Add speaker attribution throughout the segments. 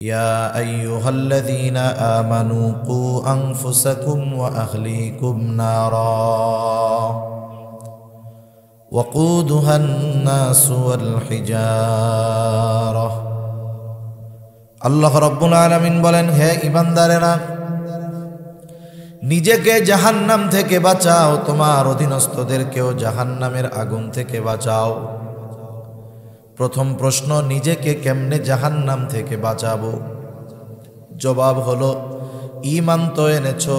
Speaker 1: يا أيها الذين آمنوا قوا أنفسكم وأهليكم نارا وقودها الناس والحجارة আল্লাহ রাব্বুল আলামিন বলেন, হে ঈমানদারেরা, নিজেকে জাহান্নাম থেকে বাঁচাও, তোমার অধীনস্থদেরকেও জাহান্নামের আগুন থেকে বাঁচাও। প্রথম প্রশ্ন, নিজেকে কেমনে জাহান্নাম থেকে বাঁচাবো? জবাব হলো, ঈমান তো এনেছো,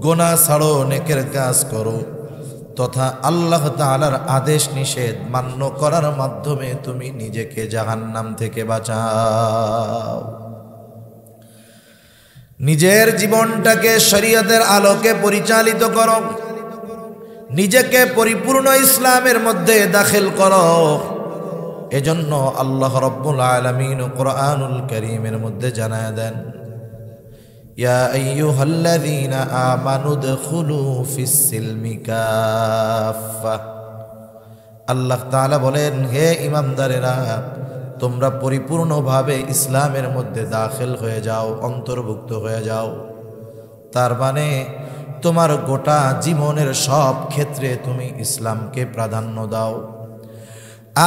Speaker 1: গুনাহ ছাড়ো, নেকের কাজ করো, তথা আল্লাহ তাআলার আদেশ নিষেধ মান্য করার মাধ্যমে তুমি নিজেকে জাহান্নাম থেকে বাঁচাও। নিজের জীবনটাকে শরীয়তের আলোকে পরিচালিত করো, নিজেকে পরিপূর্ণ ইসলামের মধ্যে দাখিল করো। এজন্য আল্লাহ রাব্বুল আলামিন কুরআনুল কারীমের মধ্যে জানায় দেন, ইয়া আইয়ুহাল্লাযীনা আমানু দুখুলু ফিস সিলমি কাফা। আল্লাহ তাআলা বলেন, হে ঈমানদারেরা, তোমরা পরিপূর্ণভাবে ইসলামের মধ্যে দাখিল হয়ে যাও, অন্তর্ভুক্ত হয়ে যাও। তার মানে তোমার গোটা জীবনের সব ক্ষেত্রে তুমি ইসলামকে প্রাধান্য দাও।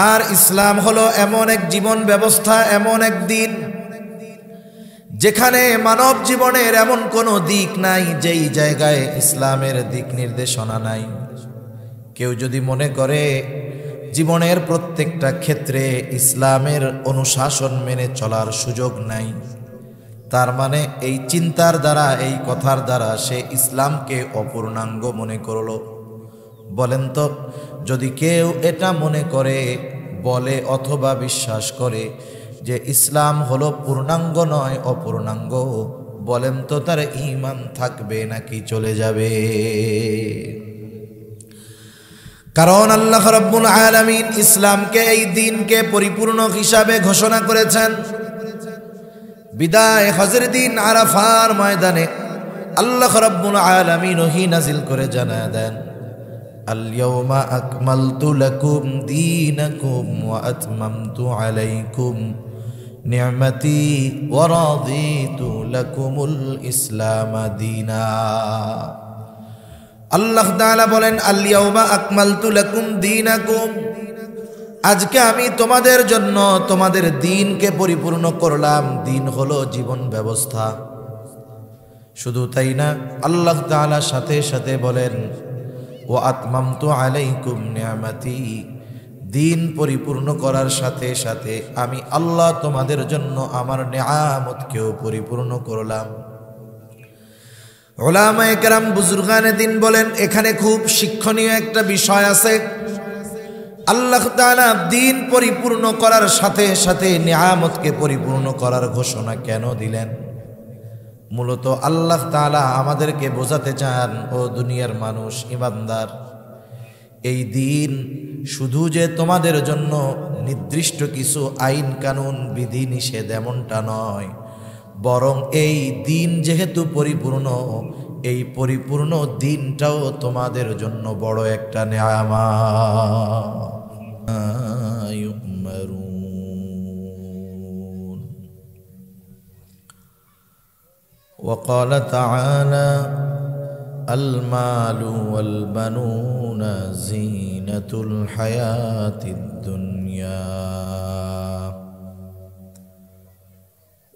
Speaker 1: আর ইসলাম হলো এমন এক জীবন ব্যবস্থা, এমন এক দিন যেখানে মানব জীবনের এমন কোনো দিক নাই যেই জায়গায় ইসলামের দিক নির্দেশনা নাই। কেউ যদি মনে করে জীবনের প্রত্যেকটা ক্ষেত্রে ইসলামের অনুশাসন মেনে চলার সুযোগ নাই, তার মানে এই চিন্তার দ্বারা, এই কথার দ্বারা সে ইসলামকে অপূর্ণাঙ্গ মনে করল। বলেন তো, যদি কেউ এটা মনে করে, বলে অথবা বিশ্বাস করে যে ইসলাম হলো পূর্ণাঙ্গ নয়, অপূর্ণাঙ্গ, বলেন তো তার ঈমান থাকবে নাকি চলে যাবে? কারণ আল্লাহ রাব্বুল আলামিন ইসলামকে, এই দিনকে পরিপূর্ণ হিসাবে ঘোষণা করেছেন। বিদায় হজের দিন আরাফার ময়দানে আল্লাহ রাব্বুল আলামিন ওহী নাজিল করে জানায় দেন, আল-ইয়াওমা আকমালতু লাকুম দীনাকুম ওয়া আতমামতু আলাইকুম নি'মাতি ওয়া রাদিতু লাকুমুল ইসলাম দীনা। আল্লাহ তাআলা বলেন, আল-ইয়াওমা আকমালতু লাকুম দীনাকুম, আজকে আমি তোমাদের জন্য তোমাদের দ্বীনকে পরিপূর্ণ করলাম। দ্বীন হলো জীবন ব্যবস্থা। শুধু তাই না, আল্লাহ তাআলা সাথে সাথে বলেন, ওয়া আতমামতু আলাইকুম নি'মাতি, দ্বীন পরিপূর্ণ করার সাথে সাথে আমি আল্লাহ তোমাদের জন্য আমার নিয়ামতকেও পরিপূর্ণ করলাম। উলামায়ে কেরাম, বুজুর্গানে দ্বীন বলেন, এখানে খুব শিক্ষণীয় একটা বিষয় আছে। আল্লাহ তাআলা দ্বীন পরিপূর্ণ করার সাথে সাথে নিয়ামতকে পরিপূর্ণ করার ঘোষণা কেন দিলেন? মূলত আল্লাহ তাআলা আমাদেরকে বোঝাতে চান, ও দুনিয়ার মানুষ, ঈমানদার, এই দ্বীন শুধু যে তোমাদের জন্য নির্দিষ্ট কিছু আইন কানুন বিধি নিষেধ এমনটা নয়, বরং এই দ্বীন যেহেতু পরিপূর্ণ, এই পরিপূর্ণ দ্বীনটাও তোমাদের জন্য বড় একটা নিয়ামত। وقال تعالى المال والبنون زينة الحياة الدنيا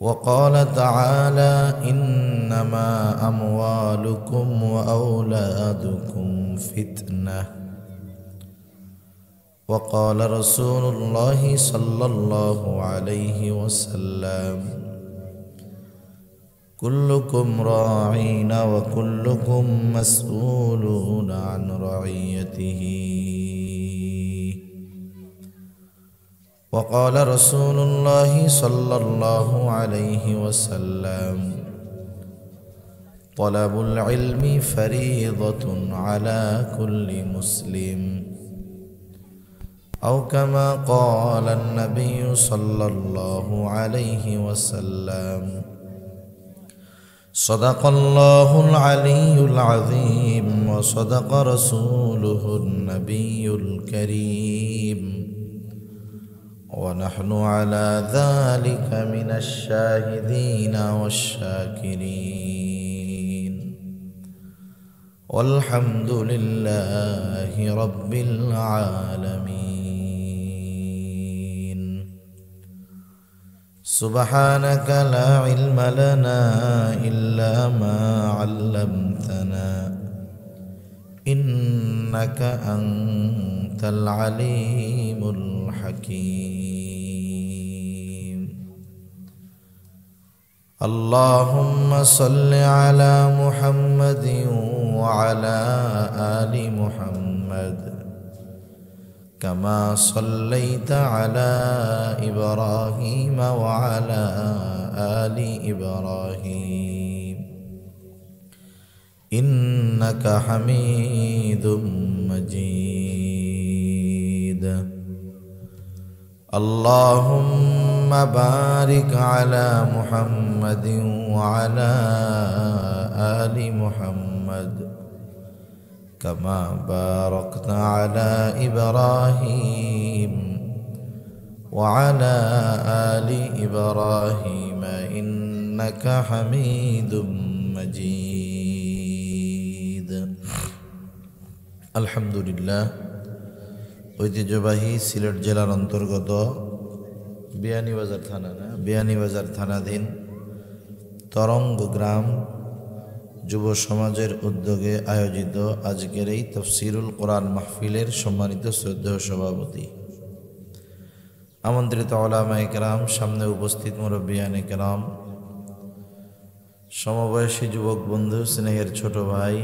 Speaker 1: وقال تعالى إنما أموالكم وأولادكم فتنة وقال رسول الله صلى الله عليه وسلم كلكم راعين وكلكم مسؤولون عن رعيته وقال رسول الله صلى الله عليه وسلم طلب العلم فريضة على كل مسلم أو كما قال النبي صلى الله عليه وسلم صدق الله العلي العظيم وصدق رسوله النبي الكريم ونحن على ذلك من الشاهدين والشاكرين والحمد لله رب العالمين. سبحانك لا علم لنا إلا ما علمتنا إنك أنت العليم الحكيم. اللهم صل على محمد وعلى آل محمد كما صليت على إبراهيم وعلى آل إبراهيم إنك حميد مجيد. اللهم بارك على محمد وعلى آل محمد كما باركت على إبراهيم وعلى آل إبراهيم إنك حميد مجيد. الحمد لله. ঐতিহ্যবাহী সিলেট জেলার অন্তর্গত বিয়ানীবাজার থানাধীন তরঙ্গ গ্রাম যুব সমাজের উদ্যোগে আয়োজিত আজকের এই তাফসীরুল কোরআন মাহফিলের সম্মানিত শ্রদ্ধেয় সভাপতি, আমন্ত্রিত উলামায়ে কেরাম, সামনে উপস্থিত মুরব্বিয়ানে কেরাম, সমবয়সী যুবক বন্ধু, স্নেহের ছোট ভাই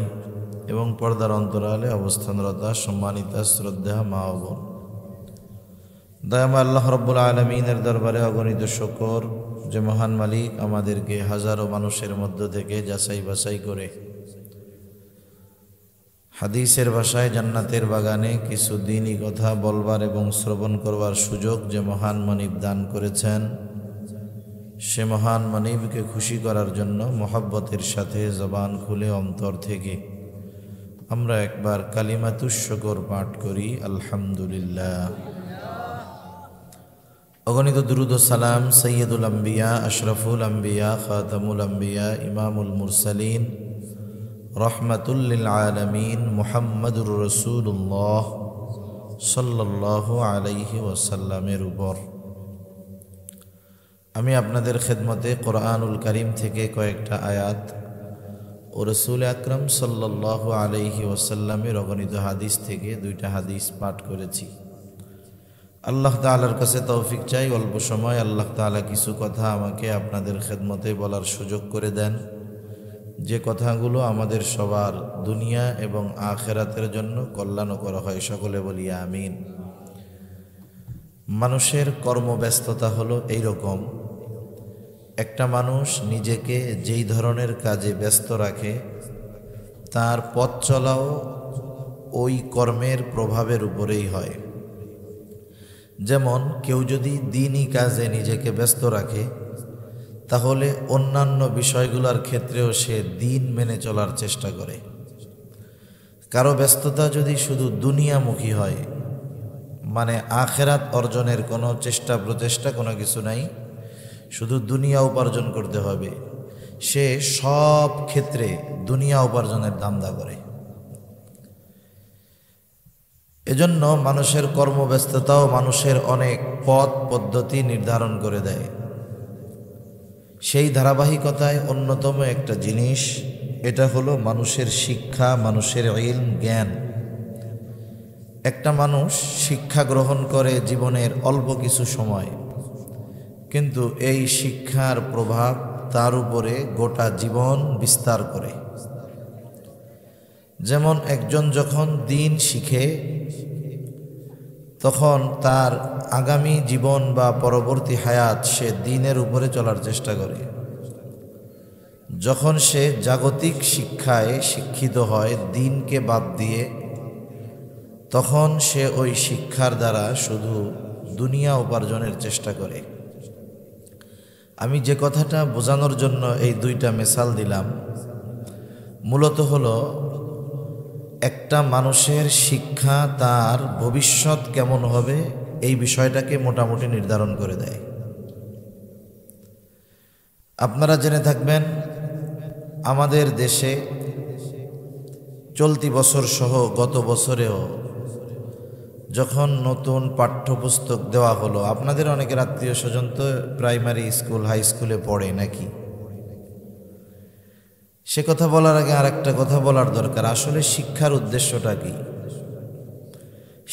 Speaker 1: এবং পর্দার অন্তরালে অবস্থানরত সম্মানিত শ্রদ্ধা মা ও বোন, দয়াময় আল্লাহ রাব্বুল আলামিনের দরবারে অগণিত শুকর যে মহান মালিক আমাদেরকে হাজারো মানুষের মধ্য থেকে যাচাই বাছাই করে হাদিসের ভাষায় জান্নাতের বাগানে কিছু দ্বীনি কথা বলবার এবং শ্রবণ করবার সুযোগ যে মহান মানিব দান করেছেন, সে মহান মানিবকে খুশি করার জন্য মহব্বতের সাথে জবান খুলে অন্তর থেকে আমরা একবার কালিমাতুশ শুকর পাঠ করি, আলহামদুলিল্লাহ। অগণিত দুরুদ ও সালাম সৈয়দুল আম্বিয়া, আশরাফুল আম্বিয়া, খাতামুল আম্বিয়া, ইমামুল মুরসালিন, রহমাতুল লিল আলামিন মুহাম্মাদুর রাসূলুল্লাহ সাল্লাল্লাহু আলাইহি ওয়াসাল্লামের উপর। আমি আপনাদের খেদমতে কোরআনুল কারীম থেকে কয়েকটা আয়াত ও রাসূল আকরাম সাল্লাল্লাহু আলাইহি ওয়াসাল্লামের অগণিত হাদিস থেকে দুইটা হাদিস পাঠ করেছি। আল্লাহ তাআলার কাছে তৌফিক চাই, অল্প সময় আল্লাহ তাআলা কিছু কথা আমাকে আপনাদের খেদমতে বলার সুযোগ করে দেন, যে কথাগুলো আমাদের সবার দুনিয়া এবং আখিরাতের জন্য কল্যাণকর হয়। সকলে বলি আমিন। মানুষের কর্মব্যস্ততা হলো এইরকম, একটা মানুষ নিজেকে যেই ধরনের কাজে ব্যস্ত রাখে তার পথ চলাও ওই কর্মের প্রভাবের উপরেই হয়। যেমন কেউ যদি দ্বীনি কাজে নিজেকে ব্যস্ত রাখে তাহলে অন্যান্য বিষয়গুলোর ক্ষেত্রেও সে দ্বীন মেনে চলার চেষ্টা করে। কারো ব্যস্ততা যদি শুধু দুনিয়ামুখী হয়, মানে আখিরাত অর্জনের কোনো চেষ্টা প্রচেষ্টা কোনো কিছু নাই, শুধু দুনিয়া উপার্জন করতে হবে, সে সব ক্ষেত্রে দুনিয়া উপার্জনের ধান্দা করে। এজন্য মানুষের কর্মব্যস্ততাও মানুষের অনেক পথ পদ্ধতি নির্ধারণ করে দেয়। সেই ধারাবাহিকতায় অন্যতম একটা জিনিস, এটা হলো মানুষের শিক্ষা, মানুষের ইলম, জ্ঞান। একটা মানুষ শিক্ষা গ্রহণ করে জীবনের অল্প কিছু সময়, কিন্তু এই শিক্ষার প্রভাব তার উপরে গোটা জীবন বিস্তার করে। যেমন একজন যখন দ্বীন শিখে তখন তার আগামী জীবন বা পরবর্তী হায়াত সে দ্বীনের উপরে চলার চেষ্টা করে। যখন সে জাগতিক শিক্ষায় শিক্ষিত হয় দ্বীনকে বাদ দিয়ে, তখন সে ওই শিক্ষার দ্বারা শুধু দুনিয়া উপার্জনের চেষ্টা করে। আমি যে কথাটা বোঝানোর জন্য এই দুইটা মিসাল দিলাম, মূলত হলো একটা মানুষের শিক্ষা তার ভবিষ্যৎ কেমন হবে এই বিষয়টাকে মোটামুটি নির্ধারণ করে দেয়। আপনারা জেনে থাকবেন আমাদের দেশে চলতি বছর সহ গত বছরেও যখন নতুন পাঠ্যপুস্তক দেওয়া হলো, আপনাদের অনেকের আত্মীয় স্বজন তো প্রাইমারি স্কুল হাই স্কুলে পড়ে নাকি, সে কথা বলার আগে আর একটা কথা বলার দরকার। আসলে শিক্ষার উদ্দেশ্যটা কি?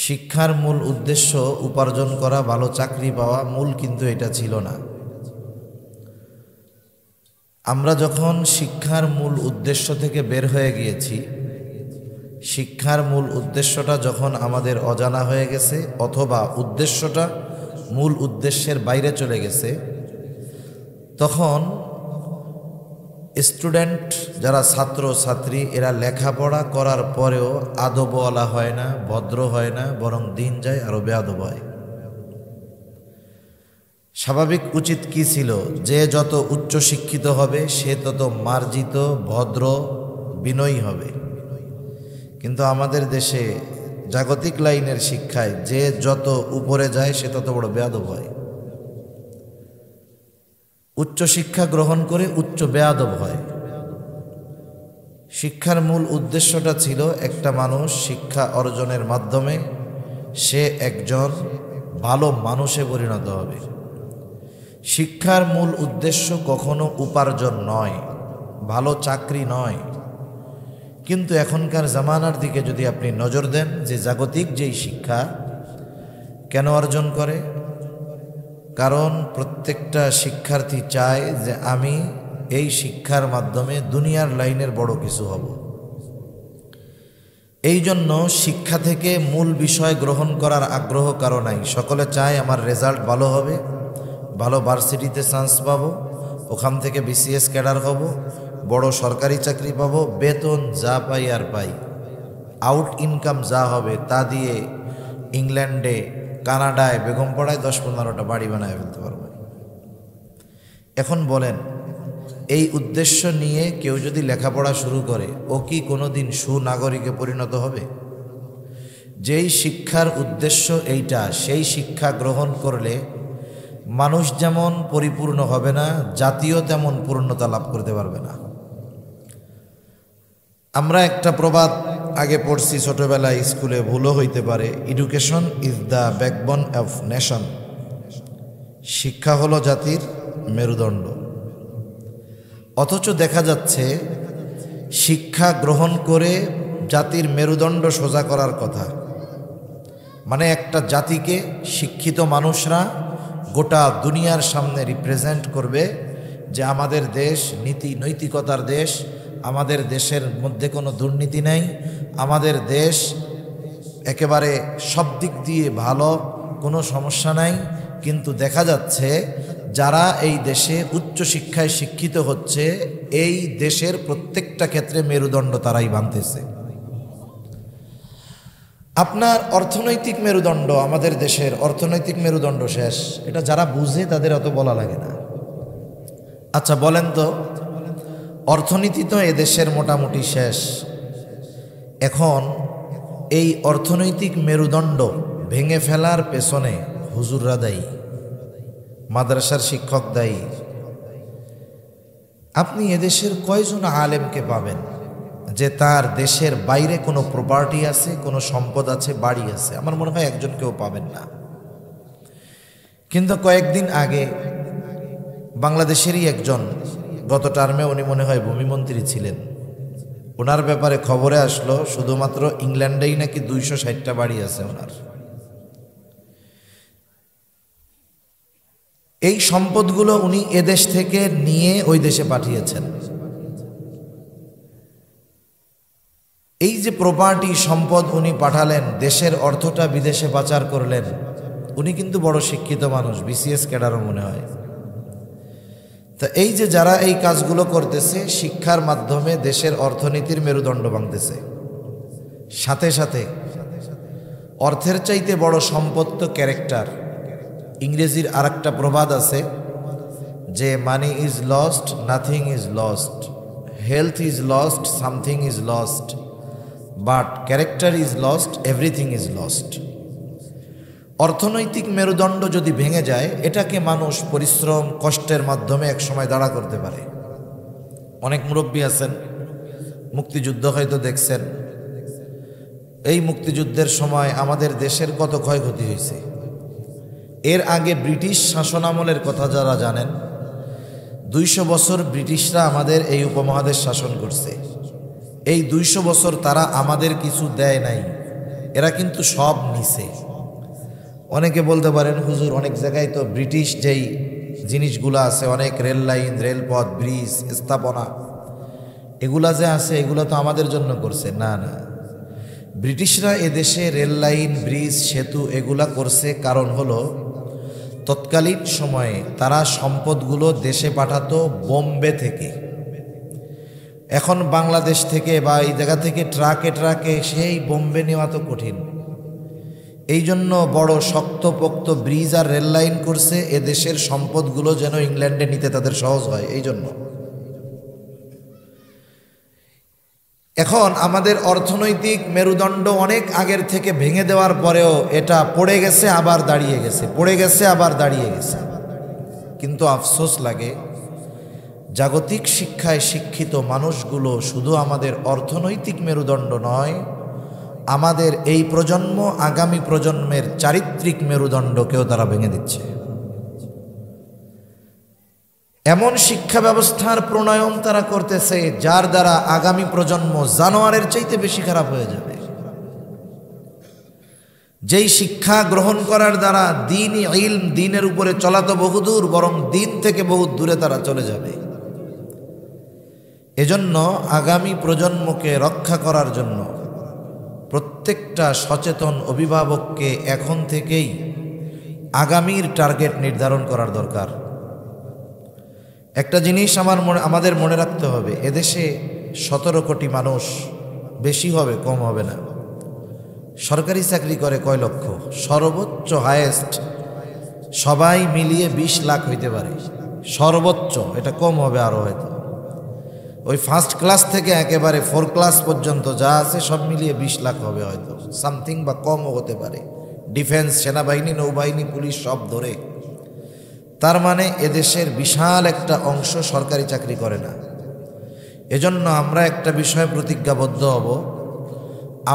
Speaker 1: শিক্ষার মূল উদ্দেশ্য উপার্জন করা, ভালো চাকরি পাওয়া, মূল কিন্তু এটা ছিল না। আমরা যখন শিক্ষার মূল উদ্দেশ্য থেকে বের হয়ে গিয়েছি, শিক্ষার মূল উদ্দেশ্যটা যখন আমাদের অজানা হয়ে গেছে অথবা উদ্দেশ্যটা মূল উদ্দেশ্যের বাইরে চলে গেছে, তখন স্টুডেন্ট যারা ছাত্র ছাত্রী এরা লেখাপড়া করার পরেও আদবওয়ালা হয় না, ভদ্র হয় না, বরং দিন যায় আরো বেয়াদব হয়। স্বাভাবিক উচিত কি ছিল? যে যত উচ্চ শিক্ষিত হবে সে তত মার্জিত, ভদ্র, বিনয়ী হবে। কিন্তু আমাদের দেশে জাগতিক লাইনের শিক্ষায় যে যত উপরে যায় সে তত বড় বেয়াদব হয়। উচ্চ শিক্ষা গ্রহণ করে উচ্চ বেয়াদব হয়। শিক্ষার মূল উদ্দেশ্যটা ছিল একটা মানুষ শিক্ষা অর্জনের মাধ্যমে সে একজন ভালো মানুষে পরিণত হবে। শিক্ষার মূল উদ্দেশ্য কখনো উপার্জন নয়, ভালো চাকরি নয়। কিন্তু এখনকার জামানার দিকে যদি আপনি নজর দেন, যে জাগতিক যেই শিক্ষা কেন অর্জন করে? কারণ প্রত্যেকটা শিক্ষার্থী চায় যে আমি এই শিক্ষার মাধ্যমে দুনিয়ার লাইনের বড় কিছু হব। এই জন্য শিক্ষা থেকে মূল বিষয় গ্রহণ করার আগ্রহ কারো নাই। সকলে চায় আমার রেজাল্ট ভালো হবে, ভালো ভার্সিটিতে চান্স পাবো, ওখান থেকে বিসিএস ক্যাডার হব, বড় সরকারি চাকরি পাবো, বেতন যা পাই আর পাই, আউট ইনকাম যা হবে তা দিয়ে ইংল্যান্ডে, কানাডায়, বেগমপাড়ায় 10-15টা বাড়ি বানায় ফেলতে পারবে। এখন বলেন, এই উদ্দেশ্য নিয়ে কেউ যদি লেখাপড়া শুরু করে, ও কি কোনোদিন সুনাগরিকে পরিণত হবে? যেই শিক্ষার উদ্দেশ্য এইটা, সেই শিক্ষা গ্রহণ করলে মানুষ যেমন পরিপূর্ণ হবে না, জাতিও তেমন পূর্ণতা লাভ করতে পারবে না। আমরা একটা প্রবাদ আগে পড়ছি ছোটবেলায় স্কুলে, ভুলও হইতে পারে, education is the backbone of nation. শিক্ষা হলো জাতির মেরুদণ্ড। অথচ দেখা যাচ্ছে শিক্ষা গ্রহণ করে জাতির মেরুদণ্ড সোজা করার কথা। মানে একটা জাতিকে শিক্ষিত মানুষরা গোটা দুনিয়ার সামনে রিপ্রেজেন্ট করবে যে আমাদের দেশ নীতি নৈতিকতার দেশ, আমাদের দেশের মধ্যে কোনো দুর্নীতি নাই, আমাদের দেশ একেবারে সব দিক দিয়ে ভালো, কোনো সমস্যা নাই। কিন্তু দেখা যাচ্ছে যারা এই দেশে উচ্চ শিক্ষায় শিক্ষিত হচ্ছে, এই দেশের প্রত্যেকটা ক্ষেত্রে মেরুদণ্ড তারাই বাঁধতেছে। আপনার অর্থনৈতিক মেরুদণ্ড, আমাদের দেশের অর্থনৈতিক মেরুদণ্ড শেষ, এটা যারা বুঝে তাদের অত বলা লাগে না। আচ্ছা বলেন তো, অর্থনীতি তো এদেশের মোটামুটি শেষ। এখন এই অর্থনৈতিক মেরুদণ্ড ভেঙে ফেলার পেছনে হুজুররা দায়ী, মাদ্রাসার শিক্ষক দায়ী। আপনি এদেশের কয়জন আলেমকে পাবেন যে তার দেশের বাইরে কোনো প্রপার্টি আছে, কোনো সম্পদ আছে, বাড়ি আছে? আমার মনে হয় একজন কেউ পাবেন না। কিন্তু কয়েকদিন আগে বাংলাদেশেরই একজন, গত টার্মে উনি মনে হয় ভূমিমন্ত্রী ছিলেন, ওনার ব্যাপারে খবরে আসলো শুধুমাত্র ইংল্যান্ডেই নাকি 260টা বাড়ি আছে ওনার। এই সম্পদগুলো উনি এদেশ থেকে নিয়ে ওই দেশে পাঠিয়েছেন। এই যে প্রপার্টি সম্পদ উনি পাঠালেন, দেশের অর্থটা বিদেশে পাচার করলেন। উনি কিন্তু বড় শিক্ষিত মানুষ, বিসিএস ক্যাডারও মনে হয়। তা এই যে যারা এই কাজগুলো করতেছে, শিক্ষার মাধ্যমে দেশের অর্থনীতির মেরুদণ্ড ভাঙতেছে। সাথে সাথে অর্থের চাইতে বড় সম্পদ তো ক্যারেক্টার। ইংরেজির আরেকটা প্রবাদ আছে যে money is lost, nothing is lost, health is lost, something is lost, but character is lost, everything is lost. অর্থনৈতিক মেরুদণ্ড যদি ভেঙে যায়, এটাকে মানুষ পরিশ্রম কষ্টের মাধ্যমে একসময় দাঁড়া করতে পারে। অনেক মুরব্বী আছেন, মুক্তিযুদ্ধ হয়তো দেখছেন। এই মুক্তিযুদ্ধের সময় আমাদের দেশের কত ক্ষয়ক্ষতি হয়েছে। এর আগে ব্রিটিশ শাসনামলের কথা যারা জানেন, 200 বছর ব্রিটিশরা আমাদের এই উপমহাদেশ শাসন করছে। এই 200 বছর তারা আমাদের কিছু দেয় নাই, এরা কিন্তু সব নিছে। অনেকে বলতে পারেন, হুজুর অনেক জায়গায় তো ব্রিটিশ যেই জিনিসগুলো আছে, অনেক রেল লাইন, রেলপথ, ব্রিজ, স্থাপনা, এগুলা যে আছে এগুলো তো আমাদের জন্য করছে। না না, ব্রিটিশরা এদেশে রেল লাইন, ব্রিজ, সেতু এগুলা করছে কারণ হলো তৎকালীন সময়ে তারা সম্পদগুলো দেশে পাঠাতো বোম্বে থেকে। এখন বাংলাদেশ থেকে বা এই জায়গা থেকে ট্রাকে ট্রাকে সেই বোম্বে নেওয়া তো কঠিন। এই জন্য বড় শক্তপোক্ত ব্রিজ আর রেল লাইন করছে, এদেশের সম্পদগুলো যেন ইংল্যান্ডে নিতে তাদের সহজ হয়। এই জন্য এখন আমাদের অর্থনৈতিক মেরুদণ্ড অনেক আগের থেকে ভেঙে দেওয়ার পরেও এটা পড়ে গেছে, আবার দাঁড়িয়ে গেছে, পড়ে গেছে, আবার দাঁড়িয়ে গেছে। কিন্তু আফসোস লাগে, জাগতিক শিক্ষায় শিক্ষিত মানুষগুলো শুধু আমাদের অর্থনৈতিক মেরুদণ্ড নয়, আমাদের এই প্রজন্ম আগামী প্রজন্মের চারিত্রিক মেরুদণ্ডকেও তারা ভেঙে দিচ্ছে। এমন শিক্ষা ব্যবস্থার প্রণয়ন তারা করতেছে যার দ্বারা আগামী প্রজন্ম জানোয়ারের চাইতে বেশি খারাপ হয়ে যাবে। যেই শিক্ষা গ্রহণ করার দ্বারা দ্বীনি ইলম, দ্বীনের উপরে চলা তো বহুদূর, বরং দ্বীন থেকে বহুত দূরে তারা চলে যাবে। এজন্য আগামী প্রজন্মকে রক্ষা করার জন্য প্রত্যেকটা সচেতন অভিভাবককে এখন থেকেই আগামীর টার্গেট নির্ধারণ করার দরকার। একটা জিনিস আমাদের মনে রাখতে হবে, এদেশে 17 কোটি মানুষ, বেশি হবে কম হবে না। সরকারি চাকরি করে কয় লক্ষ? সর্বোচ্চ হায়েস্ট সবাই মিলিয়ে 20 লাখ হইতে পারে সর্বোচ্চ, এটা কম হবে আরও হয়তো। ওই ফার্স্ট ক্লাস থেকে একেবারে 4 ক্লাস পর্যন্ত যা আছে সব মিলিয়ে 20 লাখ হবে হয়তো, সামথিং বা কমও হতে পারে, ডিফেন্স, সেনাবাহিনী, নৌবাহিনী, পুলিশ সব ধরে। তার মানে এদেশের বিশাল একটা অংশ সরকারি চাকরি করে না। এজন্য আমরা একটা বিষয়ে প্রতিজ্ঞাবদ্ধ হব,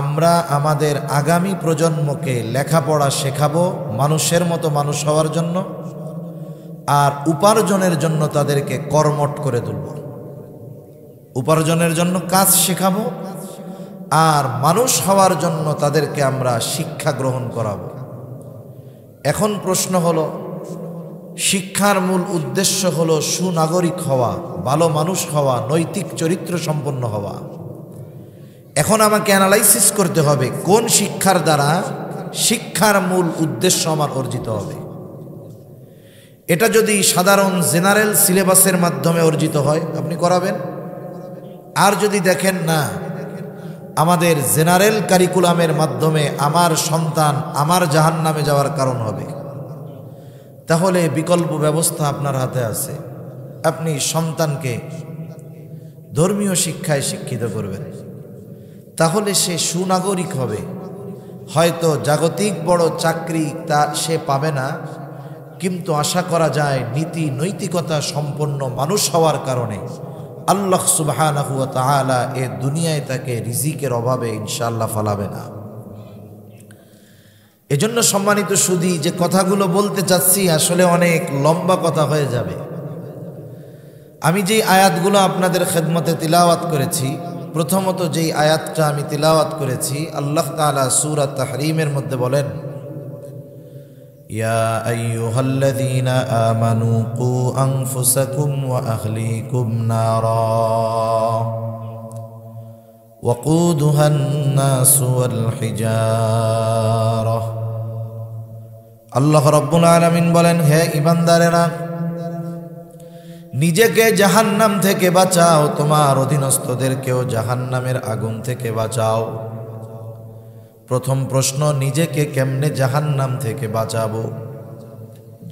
Speaker 1: আমরা আমাদের আগামী প্রজন্মকে লেখাপড়া শেখাবো মানুষের মতো মানুষ হওয়ার জন্য, আর উপার্জনের জন্য তাদেরকে কর্মঠ করে তুলব। উপার্জনের জন্য কাজ শেখাবো, আর মানুষ হওয়ার জন্য তাদেরকে আমরা শিক্ষা গ্রহণ করাবো। এখন প্রশ্ন হলো, শিক্ষার মূল উদ্দেশ্য হলো সুনাগরিক হওয়া, ভালো মানুষ হওয়া, নৈতিক চরিত্র সম্পন্ন হওয়া। এখন আমাকে অ্যানালাইসিস করতে হবে কোন শিক্ষার দ্বারা শিক্ষার মূল উদ্দেশ্য আমার অর্জিত হবে। এটা যদি সাধারণ জেনারেল সিলেবাসের মাধ্যমে অর্জিত হয় আপনি করাবেন, আর যদি দেখেন না আমাদের জেনারেল কারিকুলামের মাধ্যমে আমার সন্তান আমার জাহান্নামে যাওয়ার কারণ হবে, তাহলে বিকল্প ব্যবস্থা আপনার হাতে আছে। আপনি সন্তানকে ধর্মীয় শিক্ষায় শিক্ষিত করবেন, তাহলে সে সুনাগরিক হবে। হয়তো জাগতিক বড় চাকরি তা সে পাবে না, কিন্তু আশা করা যায় নীতি নৈতিকতা সম্পন্ন মানুষ হওয়ার কারণে আল্লাহ সুবহানাহু ওয়া তাআলা এ দুনিয়ায় তাকে রিজিকের অভাবে ইনশাআল্লাহ ফলাবে না। এজন্য সম্মানিত সুধী, যে কথাগুলো বলতে চাচ্ছি আসলে অনেক লম্বা কথা হয়ে যাবে। আমি যেই আয়াতগুলো আপনাদের খেদমতে তিলাওয়াত করেছি, প্রথমত যেই আয়াতটা আমি তিলাওয়াত করেছি, আল্লাহ তাআলা সূরা তাহরিমের মধ্যে বলেন, ইয়া আইয়ুহাল্লাযীনা আমানু কু আনফুসাকুম ওয়া আহলিকুম নারা ওয়াকুদুহান নাসু ওয়াল হিজারা। আল্লাহ রাব্বুল আলামিন বলেন, হে ঈমানদারেরা, নিজেকে জাহান্নাম থেকে বাঁচাও, তোমার অধীনস্থদেরকেও জাহান্নামের আগুন থেকে বাঁচাও। প্রথম প্রশ্ন, নিজেকে কেমনে জাহান্নাম থেকে বাঁচাবো?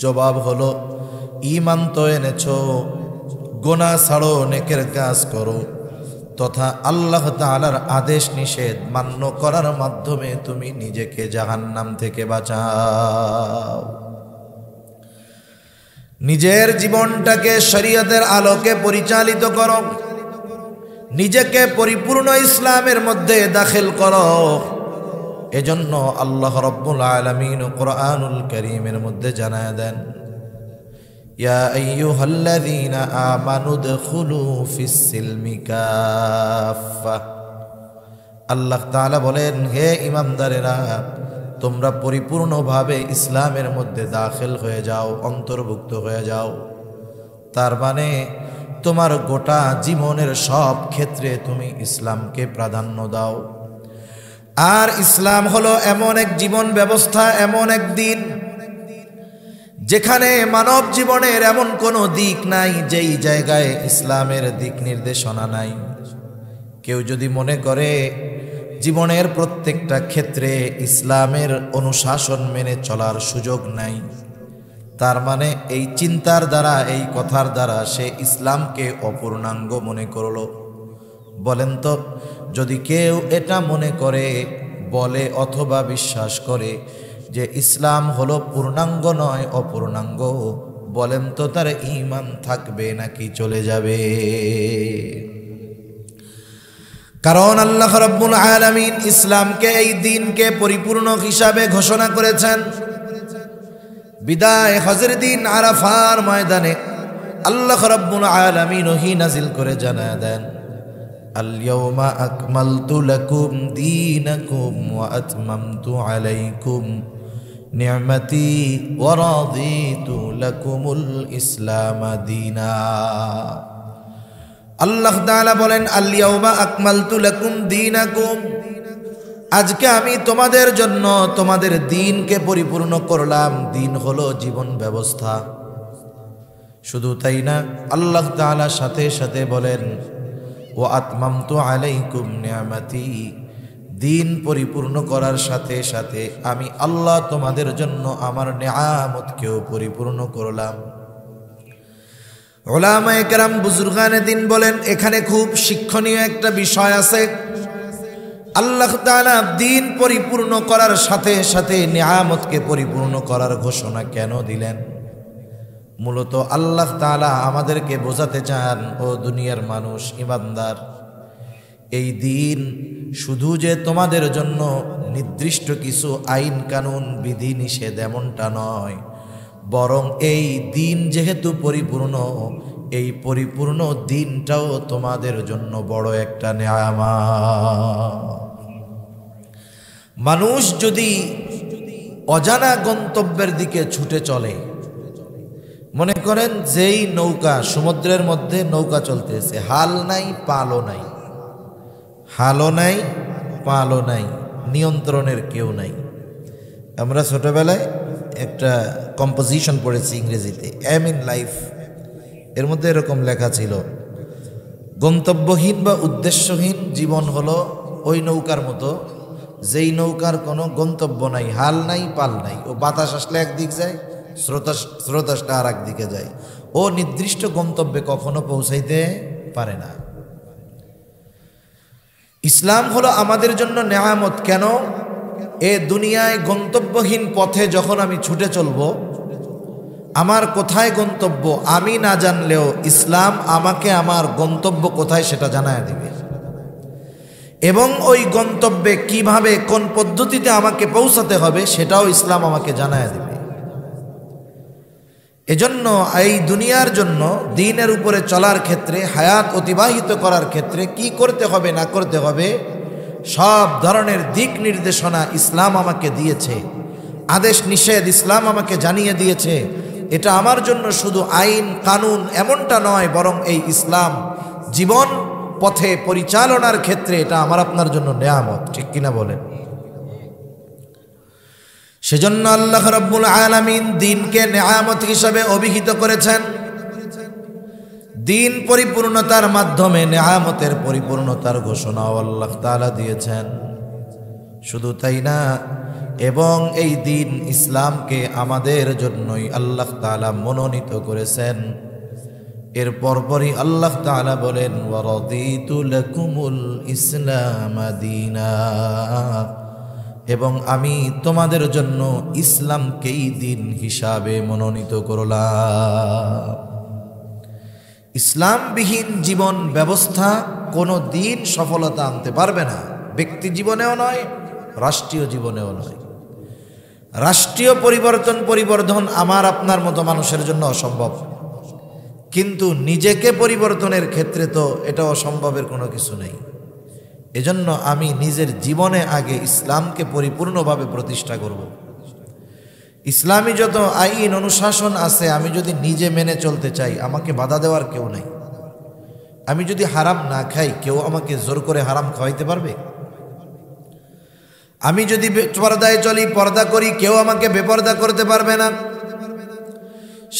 Speaker 1: জবাব হলো, ঈমান তো এনেছো, গুনাহ ছাড়ো, নেকের কাজ করো, তথা আল্লাহ তাআলার আদেশ নিষেধ মান্য করার মাধ্যমে তুমি নিজেকে জাহান্নাম থেকে বাঁচাও। নিজের জীবনটাকে শরীয়তের আলোকে পরিচালিত করো, নিজেকে পরিপূর্ণ ইসলামের মধ্যে দাখিল করো। এজন্য আল্লাহ রাব্বুল আলামিন কুরআনুল কারীমের মধ্যে জানায় দেন, ইয়া আইয়ুহাল্লাযীনা আমানু দুখুলু ফিস-সিলমি কাফা। আল্লাহ তাআলা বলেন, হে ঈমানদারেরা, তোমরা পরিপূর্ণভাবে ইসলামের মধ্যে দাখিল হয়ে যাও, অন্তর্ভুক্ত হয়ে যাও। তার মানে তোমার গোটা জীবনের সব ক্ষেত্রে তুমি ইসলামকে প্রাধান্য দাও। আর ইসলাম হলো এমন এক জীবন ব্যবস্থা, এমন এক দিন যেখানে মানব জীবনের এমন কোনো দিক নাই যেই জায়গায় ইসলামের দিক নির্দেশনা নাই। কেউ যদি মনে করে জীবনের প্রত্যেকটা ক্ষেত্রে ইসলামের অনুশাসন মেনে চলার সুযোগ নাই, তার মানে এই চিন্তার দ্বারা, এই কথার দ্বারা সে ইসলামকে অপূর্ণাঙ্গ মনে করল। বলেন তো, যদি কেউ এটা মনে করে, বলে অথবা বিশ্বাস করে যে ইসলাম হলো পূর্ণাঙ্গ নয়, অপূর্ণাঙ্গ, বলেন তো তার ঈমান থাকবে নাকি চলে যাবে? কারণ আল্লাহ রাব্বুল আলামিন ইসলামকে, এই দ্বীনকে পরিপূর্ণ হিসাবে ঘোষণা করেছেন। বিদায় হজের দিন আরাফার ময়দানে আল্লাহ রাব্বুল আলামিন ওহী নাজিল করে জানায় দেন, আল ইয়াউমা আকমালতু লাকুম দীনাকুম ওয়া আতমামতু আলাইকুম নি'মাতি ওয়া রাদিতু লাকুমুল ইসলাম দীনা। আল্লাহ তাআলা বলেন, আল ইয়াউমা আকমালতু লাকুম দীনাকুম, আজকে আমি তোমাদের জন্য তোমাদের দ্বীনকে পরিপূর্ণ করলাম। দ্বীন হলো জীবন ব্যবস্থা। শুধু তাই না, আল্লাহ তাআলা সাথে সাথে বলেন, ওয়া আতমামতু আলাইকুম নি'মাতি, দ্বীন পরিপূর্ণ করার সাথে সাথে আমি আল্লাহ তোমাদের জন্য আমার নিয়ামতকেও পরিপূর্ণ করলাম। উলামায়ে কেরাম, বুজুর্গানে দ্বীন বলেন, এখানে খুব শিক্ষণীয় একটা বিষয় আছে। আল্লাহ তাআলা দ্বীন পরিপূর্ণ করার সাথে সাথে নিয়ামতকে পরিপূর্ণ করার ঘোষণা কেন দিলেন? মূলত আল্লাহ তাআলা আমাদেরকে বোঝাতে চান, ও দুনিয়ার মানুষ, ঈমানদার, এই দ্বীন শুধু যে তোমাদের জন্য নির্দিষ্ট কিছু আইন কানুন বিধি নিষেধ এমনটা নয়, বরং এই দ্বীন যেহেতু পরিপূর্ণ, এই পরিপূর্ণ দ্বীনটাও তোমাদের জন্য বড় একটা নিয়ামত। মানুষ যদি অজানা গন্তব্যের দিকে ছুটে চলে, মনে করেন যেই নৌকা, সমুদ্রের মধ্যে নৌকা চলতেছে, হাল নাই পালও নাই, হালও নাই পালও নাই, নিয়ন্ত্রণের কেউ নাই। আমরা ছোটবেলায় একটা কম্পোজিশন পড়েছি ইংরেজিতে, এম ইন লাইফ, এর মধ্যে এরকম লেখা ছিল, গন্তব্যহীন বা উদ্দেশ্যহীন জীবন হলো ওই নৌকার মতো, যেই নৌকার কোনো গন্তব্য নাই, হাল নাই পাল নাই। ও বাতাস আসলে একদিক যায়, স্রোত আসলে আর এক দিকে যায়, ও নির্দিষ্ট গন্তব্যে কখনো পৌঁছাইতে পারে না। ইসলাম হলো আমাদের জন্য নেয়ামত। কেন? এ দুনিয়ায় গন্তব্যহীন পথে যখন আমি ছুটে চলব, আমার কোথায় গন্তব্য আমি না জানলেও ইসলাম আমাকে আমার গন্তব্য কোথায় সেটা জানায় দিবে, এবং ওই গন্তব্যে কিভাবে, কোন পদ্ধতিতে আমাকে পৌঁছাতে হবে সেটাও ইসলাম আমাকে জানায় দিবে। এজন্য এই দুনিয়ার জন্য, দ্বীনের উপরে চলার ক্ষেত্রে, হায়াত অতিবাহিত করার ক্ষেত্রে কি করতে হবে না করতে হবে, সব ধরনের দিক নির্দেশনা ইসলাম আমাকে দিয়েছে, আদেশ নিষেধ ইসলাম আমাকে জানিয়ে দিয়েছে। এটা আমার জন্য শুধু আইন কানুন এমনটা নয়, বরং এই ইসলাম জীবন পথে পরিচালনার ক্ষেত্রে এটা আমার আপনার জন্য নেয়ামত। ঠিক কিনা বলেন? সেজন্য আল্লাহ রাব্বুল আলামিন দ্বীনকে নেয়ামত হিসাবে অভিহিত করেছেন। দ্বীন পরিপূর্ণতার মাধ্যমে নেয়ামতের পরিপূর্ণতার ঘোষণাও আল্লাহ তাআলা দিয়েছেন। শুধু তাই না, এবং এই দ্বীন ইসলামকে আমাদের জন্যই আল্লাহ তাআলা মনোনীত করেছেন। এর পরপরই আল্লাহ তাআলা বলেন ওয়ারাদিতু লাকুমুল ইসলাম দীনা, এবং আমি তোমাদের জন্য ইসলামকেই দিন হিসাবে মনোনীত করলাম। ইসলামবিহীন জীবন ব্যবস্থা কোনো দিন সফলতা আনতে পারবে না, ব্যক্তি জীবনেও নয়, রাষ্ট্রীয় জীবনেও নয়। রাষ্ট্রীয় পরিবর্তন আমার আপনার মতো মানুষের জন্য অসম্ভব, কিন্তু নিজেকে পরিবর্তনের ক্ষেত্রে তো এটা অসম্ভবের কোনো কিছু নেই। এজন্য আমি নিজের জীবনে আগে ইসলামকে পরিপূর্ণভাবে প্রতিষ্ঠা করব। ইসলামী যত আইন অনুশাসন আছে আমি যদি নিজে মেনে চলতে চাই, আমাকে বাধা দেওয়ার কেউ নাই। আমি যদি হারাম না খাই, কেউ আমাকে জোর করে হারাম খাওয়াইতে পারবে? আমি যদি পর্দায় চলি, পর্দা করি, কেউ আমাকে বেপর্দা করতে পারবে না।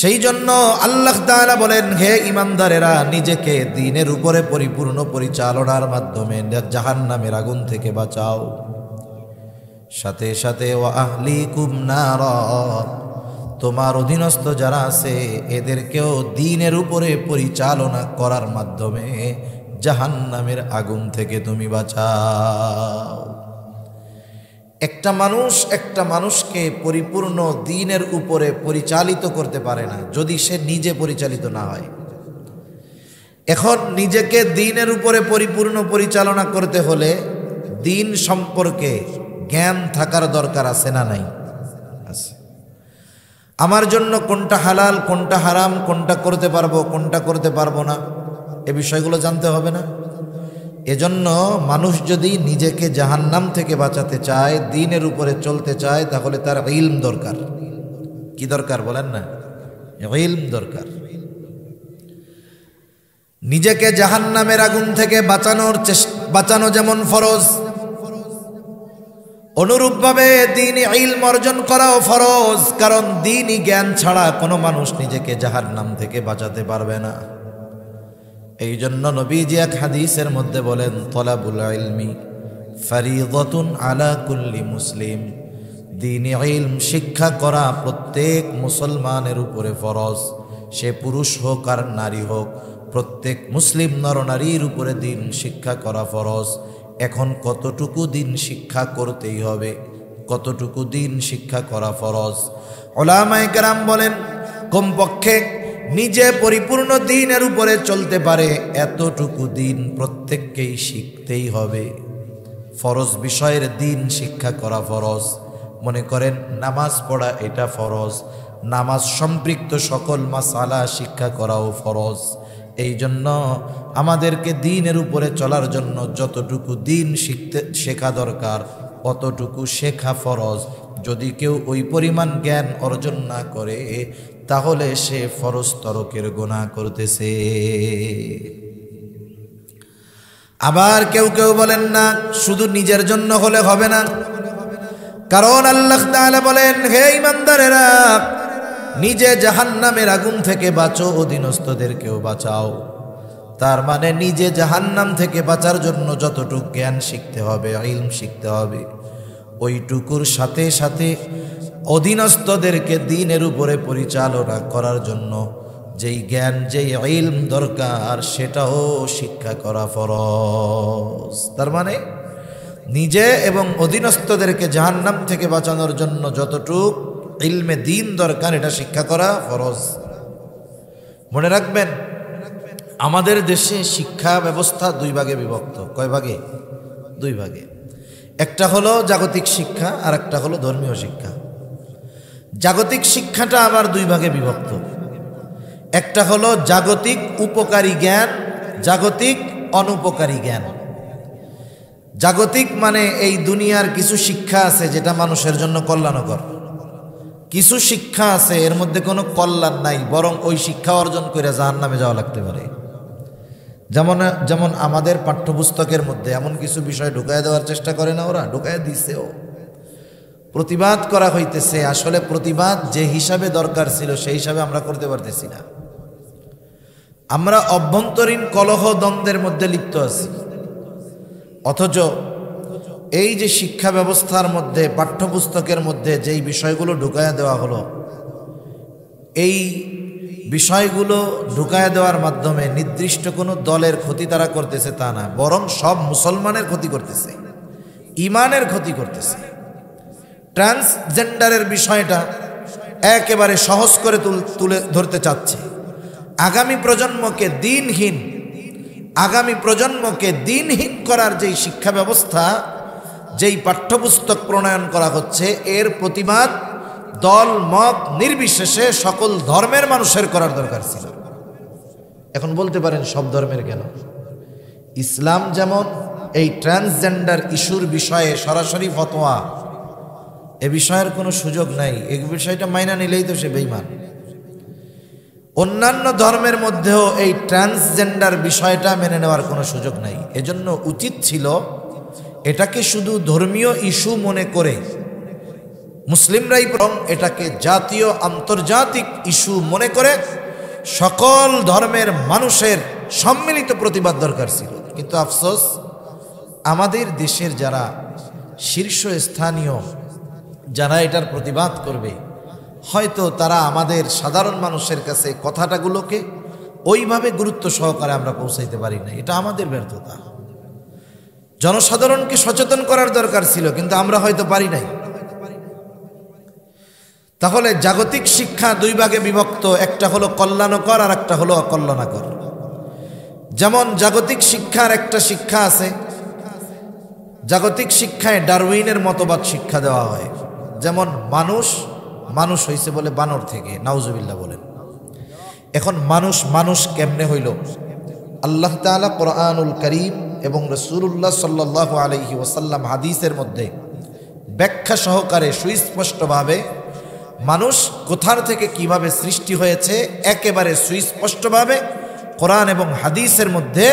Speaker 1: সেই জন্য আল্লাহ তাআলা বলেন, হে ঈমানদারেরা, নিজেকে দ্বীনের উপরে পরিপূর্ণ পরিচালনার মাধ্যমে জাহান্নামের আগুন থেকে বাঁচাও। সাথে সাথে ওয়া আহলিকুম নারা, তোমার অধীনস্থ যারা আছে এদেরকেও দ্বীনের উপরে পরিচালনা করার মাধ্যমে জাহান্নামের আগুন থেকে তুমি বাঁচাও। একটা মানুষকে পরিপূর্ণ দ্বীনের উপরে পরিচালিত করতে পারে না যদি সে নিজে পরিচালিত না হয়। এখন নিজেকে দ্বীনের উপরে পরিপূর্ণ পরিচালনা করতে হলে দ্বীন সম্পর্কে জ্ঞান থাকার দরকার আছে না নাই? আছে। আমার জন্য কোনটা হালাল, কোনটা হারাম, কোনটা করতে পারবো, কোনটা করতে পারবো না, এ বিষয়গুলো জানতে হবে না? এজন্য মানুষ যদি নিজেকে জাহান্নাম থেকে বাঁচাতে চায়, দ্বীনের উপরে চলতে চায়, তাহলে তার ইলম দরকার। কি দরকার বলেন না? ইলম দরকার। নিজেকে জাহান্নামের আগুন থেকে বাঁচানো যেমন ফরজ, অনুরূপভাবে দ্বীনি ইলম অর্জন করাও ফরজ। কারণ দ্বীনি জ্ঞান ছাড়া কোনো মানুষ নিজেকে জাহান্নাম থেকে বাঁচাতে পারবে না। এই জন্য নবীজি এক হাদিসের মধ্যে বলেন, তলাবুল ইলমি ফরিদাতুন আলা কুল্লি মুসলিম, দ্বীনি ইলম শিক্ষা করা প্রত্যেক মুসলমানের উপরে ফরজ। সে পুরুষ হোক আর নারী হোক, প্রত্যেক মুসলিম নরনারীর উপরে দ্বীন শিক্ষা করা ফরজ। এখন কতটুকু দ্বীন শিক্ষা করতেই হবে, কতটুকু দ্বীন শিক্ষা করা ফরজ? উলামায়ে কেরাম বলেন, কমপক্ষে নিজে পরিপূর্ণ দ্বীনের উপরে চলতে পারে এতটুকু দ্বীন প্রত্যেককেই শিখতেই হবে। ফরজ বিষয়ের দ্বীন শিক্ষা করা ফরজ। মনে করেন নামাজ পড়া এটা ফরজ, নামাজ সম্পৃক্ত সকল মাসালা শিক্ষা করাও ফরজ। এই জন্য আমাদেরকে দ্বীনের উপরে চলার জন্য যতটুকু দ্বীন শেখা দরকার অতটুকু শেখা ফরজ। যদি কেউ ওই পরিমাণ জ্ঞান অর্জন না করে তাহলে সে ফরজ তরকের গুনাহ করতেছে। আবার কেউ কেউ বলেন না, শুধু নিজের জন্য হলে হবে না। কারণ আল্লাহ তাআলা বলেন, হে ঈমানদারেরা, নিজে জাহান্নামের আগুন থেকে বাঁচো, অধীনস্থদেরকেও বাঁচাও। তার মানে নিজে জাহান্নাম থেকে বাঁচার জন্য যতটুকু জ্ঞান শিখতে হবে, ইলম শিখতে হবে, ওইটুকুর সাথে সাথে অধীনস্থদেরকে দ্বীনের উপরে পরিচালনা করার জন্য যেই জ্ঞান, যেই ইলম দরকার সেটাও শিক্ষা করা ফরজ। তার মানে নিজে এবং অধীনস্থদেরকে জাহান্নাম থেকে বাঁচানোর জন্য যতটুক ইলমে দ্বীন দরকার এটা শিক্ষা করা ফরজ। মনে রাখবেন, আমাদের দেশে শিক্ষা ব্যবস্থা দুই ভাগে বিভক্ত। কয় ভাগে? দুই ভাগে। একটা হলো জাগতিক শিক্ষা আর একটা হলো ধর্মীয় শিক্ষা। জাগতিক শিক্ষাটা আবার দুই ভাগে বিভক্ত। একটা হলো জাগতিক উপকারী জ্ঞান, জাগতিক অনুপকারী জ্ঞান। জাগতিক মানে এই দুনিয়ার কিছু শিক্ষা আছে যেটা মানুষের জন্য কল্যাণকর, কিছু শিক্ষা আছে এর মধ্যে কোনো কল্যাণ নাই, বরং ওই শিক্ষা অর্জন করে জাহান্নামে যাওয়া লাগতে পারে। যেমন আমাদের পাঠ্যপুস্তকের মধ্যে এমন কিছু বিষয় ঢুকায় দেওয়ার চেষ্টা করে না, ওরা ঢুকায় দিছেও, প্রতিবাদ করা হইতেছে। আসলে প্রতিবাদ যে হিসাবে দরকার ছিল সেই হিসাবে আমরা করতে পারতেছি না। আমরা অভ্যন্তরীণ কলহ দ্বন্দ্বের মধ্যে লিপ্ত আছি, অথচ এই যে শিক্ষা ব্যবস্থার মধ্যে পাঠ্যপুস্তকের মধ্যে যেই বিষয়গুলো ঢুকায়া দেওয়া হলো, বিষয়গুলো ঢুকায় দেওয়ার মাধ্যমে নির্দিষ্ট কোনো দলের ক্ষতি তারা করতেছে তা না, বরং সব মুসলমানের ক্ষতি করতেছে, ইমানের ক্ষতি করতেছে। ট্রান্সজেন্ডারের বিষয়টা একেবারে সহজ করে তুলে ধরতে চাচ্ছে। আগামী প্রজন্মকে দিনহীন করার যেই শিক্ষা ব্যবস্থা, যেই পাঠ্যপুস্তক প্রণয়ন করা হচ্ছে, এর প্রতিবাদ দল মত নির্বিশেষে সকল ধর্মের মানুষের করার দরকার ছিল। এখন বলতে পারেন সব ধর্মের কেন? ইসলাম যেমন এই ট্রান্সজেন্ডার ইস্যুর বিষয়ে সরাসরি ফতোয়া, এ বিষয়ের কোনো সুযোগ নাই, এই বিষয়টা মাইনা নিলেই তো সে বেঈমান। অন্যান্য ধর্মের মধ্যেও এই ট্রান্সজেন্ডার বিষয়টা মেনে নেওয়ার কোনো সুযোগ নাই। এজন্য উচিত ছিল এটাকে শুধু ধর্মীয় ইস্যু মনে করে মুসলিমরাই বরং এটাকে জাতীয় আন্তর্জাতিক ইস্যু মনে করে সকল ধর্মের মানুষের সম্মিলিত প্রতিবাদ দরকার ছিল। কিন্তু আফসোস, আমাদের দেশের যারা শীর্ষস্থানীয় যারা এটার প্রতিবাদ করবে, হয়তো তারা আমাদের সাধারণ মানুষের কাছে কথাটাগুলোকে ওইভাবে গুরুত্ব সহকারে আমরা পৌঁছাইতে পারি না। এটা আমাদের ব্যর্থতা। জনসাধারণকে সচেতন করার দরকার ছিল, কিন্তু আমরা হয়তো পারি নাই। তাহলে জাগতিক শিক্ষা দুই ভাগে বিভক্ত, একটা হলো কল্যাণকর আর একটা হলো অকল্যাণকর। যেমন জাগতিক শিক্ষার একটা শিক্ষা আছে, জাগতিক শিক্ষায় ডারউইনের মতবাদ শিক্ষা দেওয়া হয়। যেমন মানুষ হইছে বলে বানর থেকে, নাউজুবিল্লাহ বলেন। এখন মানুষ কেমনে হইল? আল্লাহ তাআলা কোরআনুল কারীম এবং রাসূলুল্লাহ সাল্লাল্লাহু আলাইহি ওয়াসাল্লাম হাদিসের মধ্যে ব্যাখ্যা সহকারে সুস্পষ্টভাবে মানুষ কোথার থেকে কিভাবে সৃষ্টি হয়েছে একেবারে সুস্পষ্টভাবে কোরআন এবং হাদিসের মধ্যে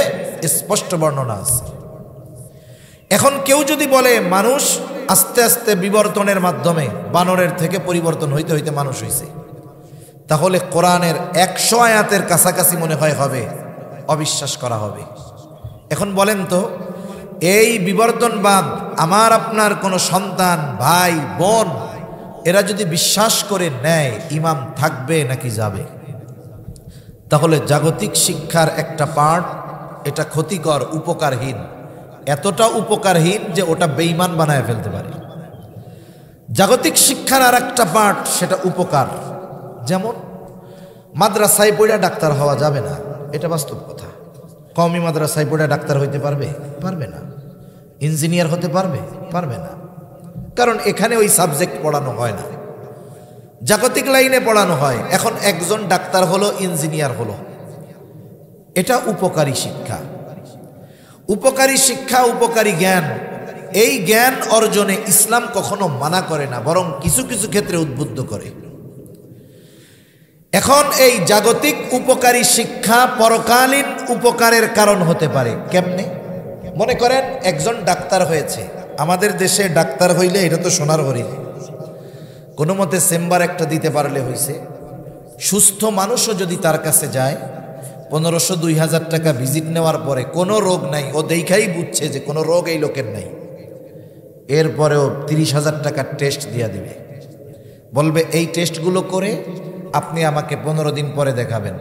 Speaker 1: স্পষ্ট বর্ণনা আছে। এখন কেউ যদি বলে মানুষ আস্তে আস্তে বিবর্তনের মাধ্যমে বানরের থেকে পরিবর্তন হইতে হইতে মানুষ হয়েছে, তাহলে কোরআনের 100 আয়াতের কাছাকাছি মনে হয় হবে অবিশ্বাস করা হবে। এখন বলেন তো, এই বিবর্তনবাদ আমার আপনার কোনো সন্তান, ভাই, বোন এরা যদি বিশ্বাস করে নেয়, ইমান থাকবে নাকি যাবে? তাহলে জাগতিক শিক্ষার একটা পার্ট এটা ক্ষতিকর, উপকারহীন, এতটা উপকারহীন যে ওটা বেঈমান বানায় ফেলতে পারে। জাগতিক শিক্ষার আর একটা পার্ট সেটা উপকার। যেমন মাদ্রাসায় পড়ে ডাক্তার হওয়া যাবে না, এটা বাস্তব কথা। কওমি মাদ্রাসায় পড়ে ডাক্তার হইতে পারবে না। ইঞ্জিনিয়ার হতে পারবে না, কারণ এখানে ওই সাবজেক্ট পড়ানো হয় না, জাগতিক লাইনে পড়ানো হয়। এখন একজন ডাক্তার হলো, ইঞ্জিনিয়ার হলো, এটা উপকারী শিক্ষা। উপকারী জ্ঞান, এই জ্ঞান অর্জনে ইসলাম কখনো মানা করে না, বরং কিছু কিছু ক্ষেত্রে উদ্বুদ্ধ করে। এখন এই জাগতিক উপকারী শিক্ষা পরকালীন উপকারের কারণ হতে পারে। কেমনে? মনে করেন একজন ডাক্তার হয়েছে, আমাদের দেশে ডাক্তার হইলে এটা তো সোনার হরিণ, কোনো মতে চেম্বার একটা দিতে পারলে হইছে। সুস্থ মানুষও যদি তার কাছে যায়, 1500-2000 টাকা ভিজিট নেওয়ার পরে কোনো রোগ নাই, ও দেখাই বুঝছে যে কোনো রোগ এই লোকের নাই, এরপরেও 30,000 টাকার টেস্ট দিয়া দিবে, বলবে এই টেস্টগুলো করে আপনি আমাকে 15 দিন পরে দেখাবেন।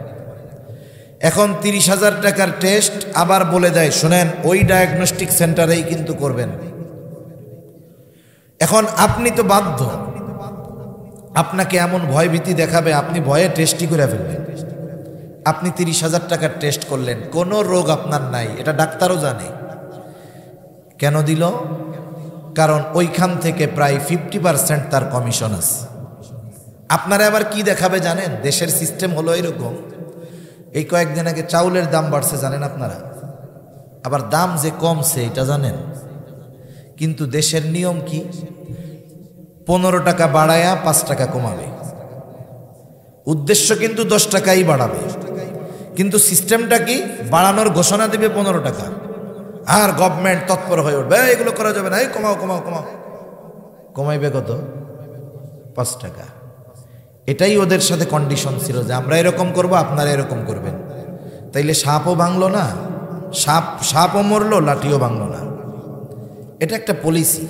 Speaker 1: এখন 30,000 টাকার টেস্ট আবার বলে দেয়, শোনেন ওই ডায়াগনস্টিক সেন্টারেই কিন্তু করবেন। এখন আপনি তো বাধ্য, আপনাকে এমন ভয়ভীতি দেখাবে, আপনি ভয়ে টেস্টই করে ফেলবেন। আপনি 30,000 টাকার টেস্ট করলেন, কোনো রোগ আপনার নাই, এটা ডাক্তারও জানে। কেন দিল? কারণ ওইখান থেকে প্রায় 50% তার কমিশন আছে। আপনারা আবার কি দেখাবে জানেন? দেশের সিস্টেম হলো এরকম, এই কয়েকদিন আগে চাউলের দাম বাড়ছে জানেন আপনারা, আবার দাম যে কমছে এটা জানেন, কিন্তু দেশের নিয়ম কি? 15 টাকা বাড়ায়া 5 টাকা কমাবে, উদ্দেশ্য কিন্তু 10 টাকাই বাড়াবে, কিন্তু সিস্টেমটা কি? বাড়ানোর ঘোষণা দিবে 15 টাকা, আর গভর্নমেন্ট তৎপর হয়ে উঠবে, এগুলো করা যাবে না, এই কমাও। কমাইবে কত? 5 টাকা। এটাই ওদের সাথে কন্ডিশন ছিল যে আমরা এরকম করব, আপনারা এরকম করবেন। তাইলে সাপও ভাঙলো না, সাপও মরলো, লাঠিও ভাঙলো না। এটা একটা পলিসি।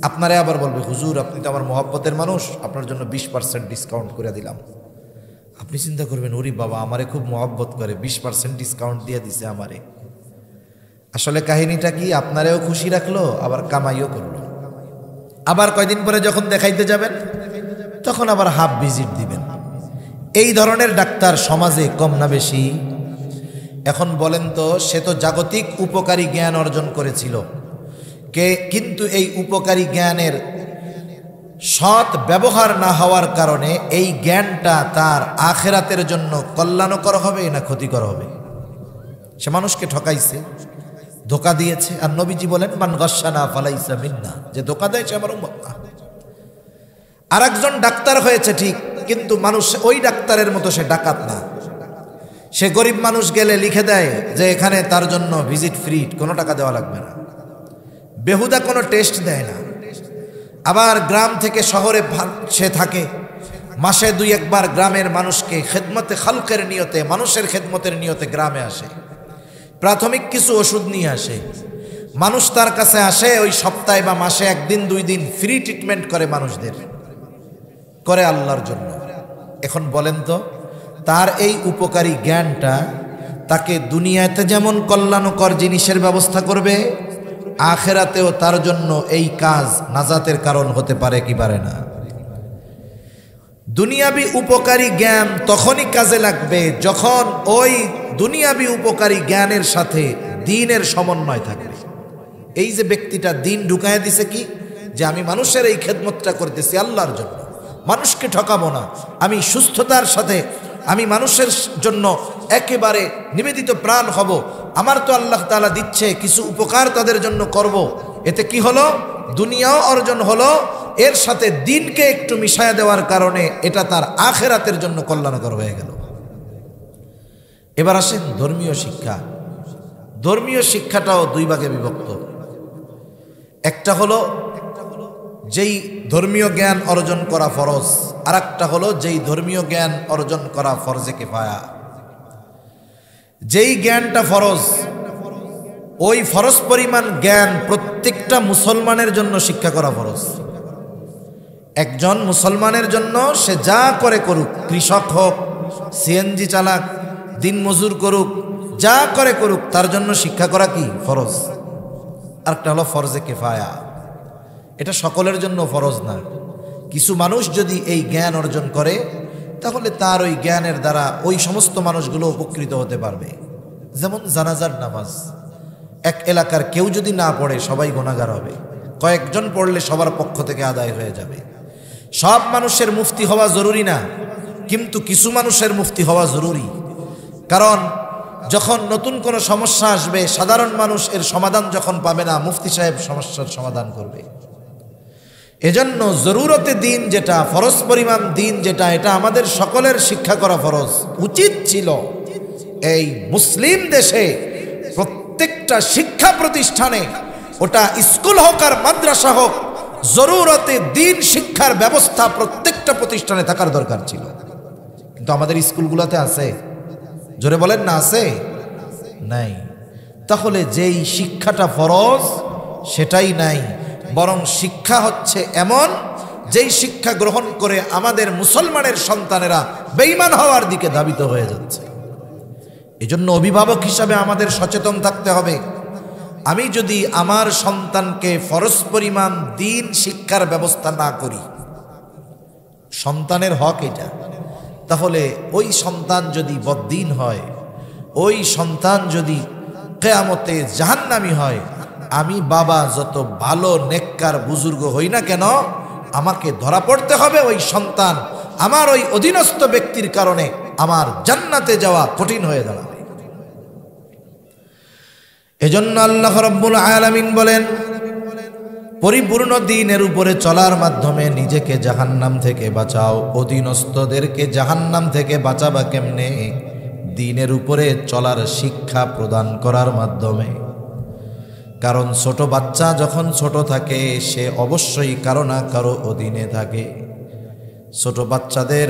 Speaker 1: আপনারা আবার বলবে, হুজুর আপনি তো আমার মহব্বতের মানুষ, আপনার জন্য 20% ডিসকাউন্ট করে দিলাম। আপনি চিন্তা করবেন, ওরে বাবা আমারে খুব মহব্বত করে, 20% ডিসকাউন্ট দিয়ে দিছে আমারে। আসলে কাহিনীটা কি, আপনারেও খুশি রাখলো আবার কামাইও করলো। আবার কয়দিন পরে যখন দেখাইতে যাবেন তখন আবার হাফ ভিজিট দিবেন। এই ধরনের ডাক্তার সমাজে কম না বেশি? এখন বলেন তো, সে তো জাগতিক উপকারী জ্ঞান অর্জন করেছিল, কিন্তু এই উপকারী জ্ঞানের সৎ ব্যবহার না হওয়ার কারণে এই জ্ঞানটা তার আখিরাতের জন্য কল্যাণকর হবে না ক্ষতিকর হবে? সে মানুষকে ঠকাইছে, ধোঁকা দিয়েছে। আর নবীজি বলেন, মান গাশশানা ফালাইসা মিন্না, যে ধোঁকা দেয় সে আমার উম্মত না। আর একজন ডাক্তার হয়েছে ঠিক, কিন্তু মানুষ ওই ডাক্তারের মতো সে ডাকাত না। সে গরিব মানুষ গেলে লিখে দেয় যে এখানে তার জন্য ভিজিট ফ্রি, কোনো টাকা দেওয়া লাগবে না, বেহুদা কোনো টেস্ট দেয় না। আবার গ্রাম থেকে শহরে সে থাকে, মাসে 2-1 বার গ্রামের মানুষকে খেদমতে খালকের নিয়তে, মানুষের খেদমতের নিয়তে গ্রামে আসে, প্রাথমিক কিছু ওষুধ নিয়ে আসে। মানুষ তার কাছে আসে, ওই সপ্তাহে বা মাসে 1 দিন 2 দিন ফ্রি ট্রিটমেন্ট করে মানুষদের, করে আল্লাহর জন্য। এখন বলেন তো, তার এই উপকারী জ্ঞানটা তাকে দুনিয়াতে যেমন কল্যাণকর জিনিসের ব্যবস্থা করবে, আখিরাতেও তার জন্য এই কাজ নাজাতের কারণ হতে পারে কি পারে না? দুনিয়াবি উপকারী জ্ঞান তখনই কাজে লাগবে যখন ওই দুনিয়াবি উপকারী জ্ঞানের সাথে দ্বীনের সমন্বয় থাকবে। এই যে ব্যক্তিটা দ্বীন ঢুকায় দিছে কি, যে আমি মানুষের এই খেদমতটা করতেছি আল্লাহর জন্য, মানুষকে ঠকাবো না, আমি সুস্থতার সাথে আমি মানুষের জন্য একেবারে নিবেদিত প্রাণ হব, আমার তো আল্লাহ তাআলা দিচ্ছে কিছু উপকার তাদের জন্য করব। এতে কি হলো? দুনিয়াও অর্জন হলো, এর সাথে দ্বীনকে একটু মিশায়া দেওয়ার কারণে এটা তার আখিরাতের জন্য কল্যাণকর হয়ে গেল। এবার আসেন ধর্মীয় শিক্ষা। ধর্মীয় শিক্ষাটাও 2 ভাগে বিভক্ত। একটা হলো যেই ধর্মীয় জ্ঞান অর্জন করা ফরজ, আর একটা হলো যেই ধর্মীয় জ্ঞান অর্জন করা ফরজে কিফায়া। যেই জ্ঞানটা ফরজ, ওই ফরজ পরিমাণ জ্ঞান প্রত্যেকটা মুসলমানের জন্য শিক্ষা করা ফরজ। একজন মুসলমানের জন্য সে যা করে করুক, কৃষক হোক, সিএনজি চালাক, দিনমজুর করুক, যা করে করুক, তার জন্য শিক্ষা করা কি ফরজ। আরেকটা হলো ফরজে কিফায়া, এটা সকলের জন্য ফরজ না। কিছু মানুষ যদি এই জ্ঞান অর্জন করে তাহলে তার ওই জ্ঞানের দ্বারা ওই সমস্ত মানুষগুলো উপকৃত হতে পারবে। যেমন জানাজার নামাজ, এক এলাকার কেউ যদি না পড়ে সবাই গুনাহগার হবে, কয়েকজন পড়লে সবার পক্ষ থেকে আদায় হয়ে যাবে। সব মানুষের মুফতি হওয়া জরুরি না, কিন্তু কিছু মানুষের মুফতি হওয়া জরুরি। কারণ যখন নতুন কোনো সমস্যা আসবে, সাধারণ মানুষ এর সমাধান যখন পাবে না, মুফতি সাহেব সমস্যার সমাধান করবে। এজন্য জরুরতে দিন যেটা, ফরজ পরিমাণ দিন যেটা, এটা আমাদের সকলের শিক্ষা করা ফরজ। উচিত ছিল এই মুসলিম দেশে প্রত্যেকটা শিক্ষা প্রতিষ্ঠানে, ওটা স্কুল হোক আর মাদ্রাসা হোক, জরুরতে দিন শিক্ষার ব্যবস্থা প্রত্যেকটা প্রতিষ্ঠানে থাকার দরকার ছিল। কিন্তু আমাদের স্কুলগুলোতে আছে? জোরে বলেন না, আছে? নাই। তাহলে যেই শিক্ষাটা ফরজ সেটাই নাই, বরং শিক্ষা হচ্ছে এমন যেই শিক্ষা গ্রহণ করে আমাদের মুসলমানের সন্তানেরা বেঈমান হওয়ার দিকে ধাবিত হয়ে যাচ্ছে। এজন্য অভিভাবক হিসাবে আমাদের সচেতন থাকতে হবে। আমি যদি আমার সন্তানকে ফরজ পরিমাণ দিন শিক্ষার ব্যবস্থা না করি, সন্তানের হক এটা, তাহলে ওই সন্তান যদি বদ্দিন হয়, ওই সন্তান যদি কিয়ামতে জাহান্নামী হয়, আমি বাবা যত ভালো নেককার বুজুর্গ হই না কেন, আমাকে ধরা পড়তে হবে ওই সন্তান আমার ওই অধীনস্থ ব্যক্তির কারণে আমার জান্নাতে যাওয়া কঠিন হয়ে দাঁড়াবে। এজন্য আল্লাহ রাব্বুল আলামিন বলেন, পরিপূর্ণ দ্বীনের উপরে চলার মাধ্যমে নিজেকে জাহান্নাম থেকে বাঁচাও। অধীনস্থদেরকে জাহান্নাম থেকে বাঁচাবা কেমনে? দ্বীনের উপরে চলার শিক্ষা প্রদান করার মাধ্যমে। কারণ ছোট বাচ্চা যখন ছোট থাকে সে অবশ্যই কারো না কারো অধীনে থাকে। ছোট বাচ্চাদের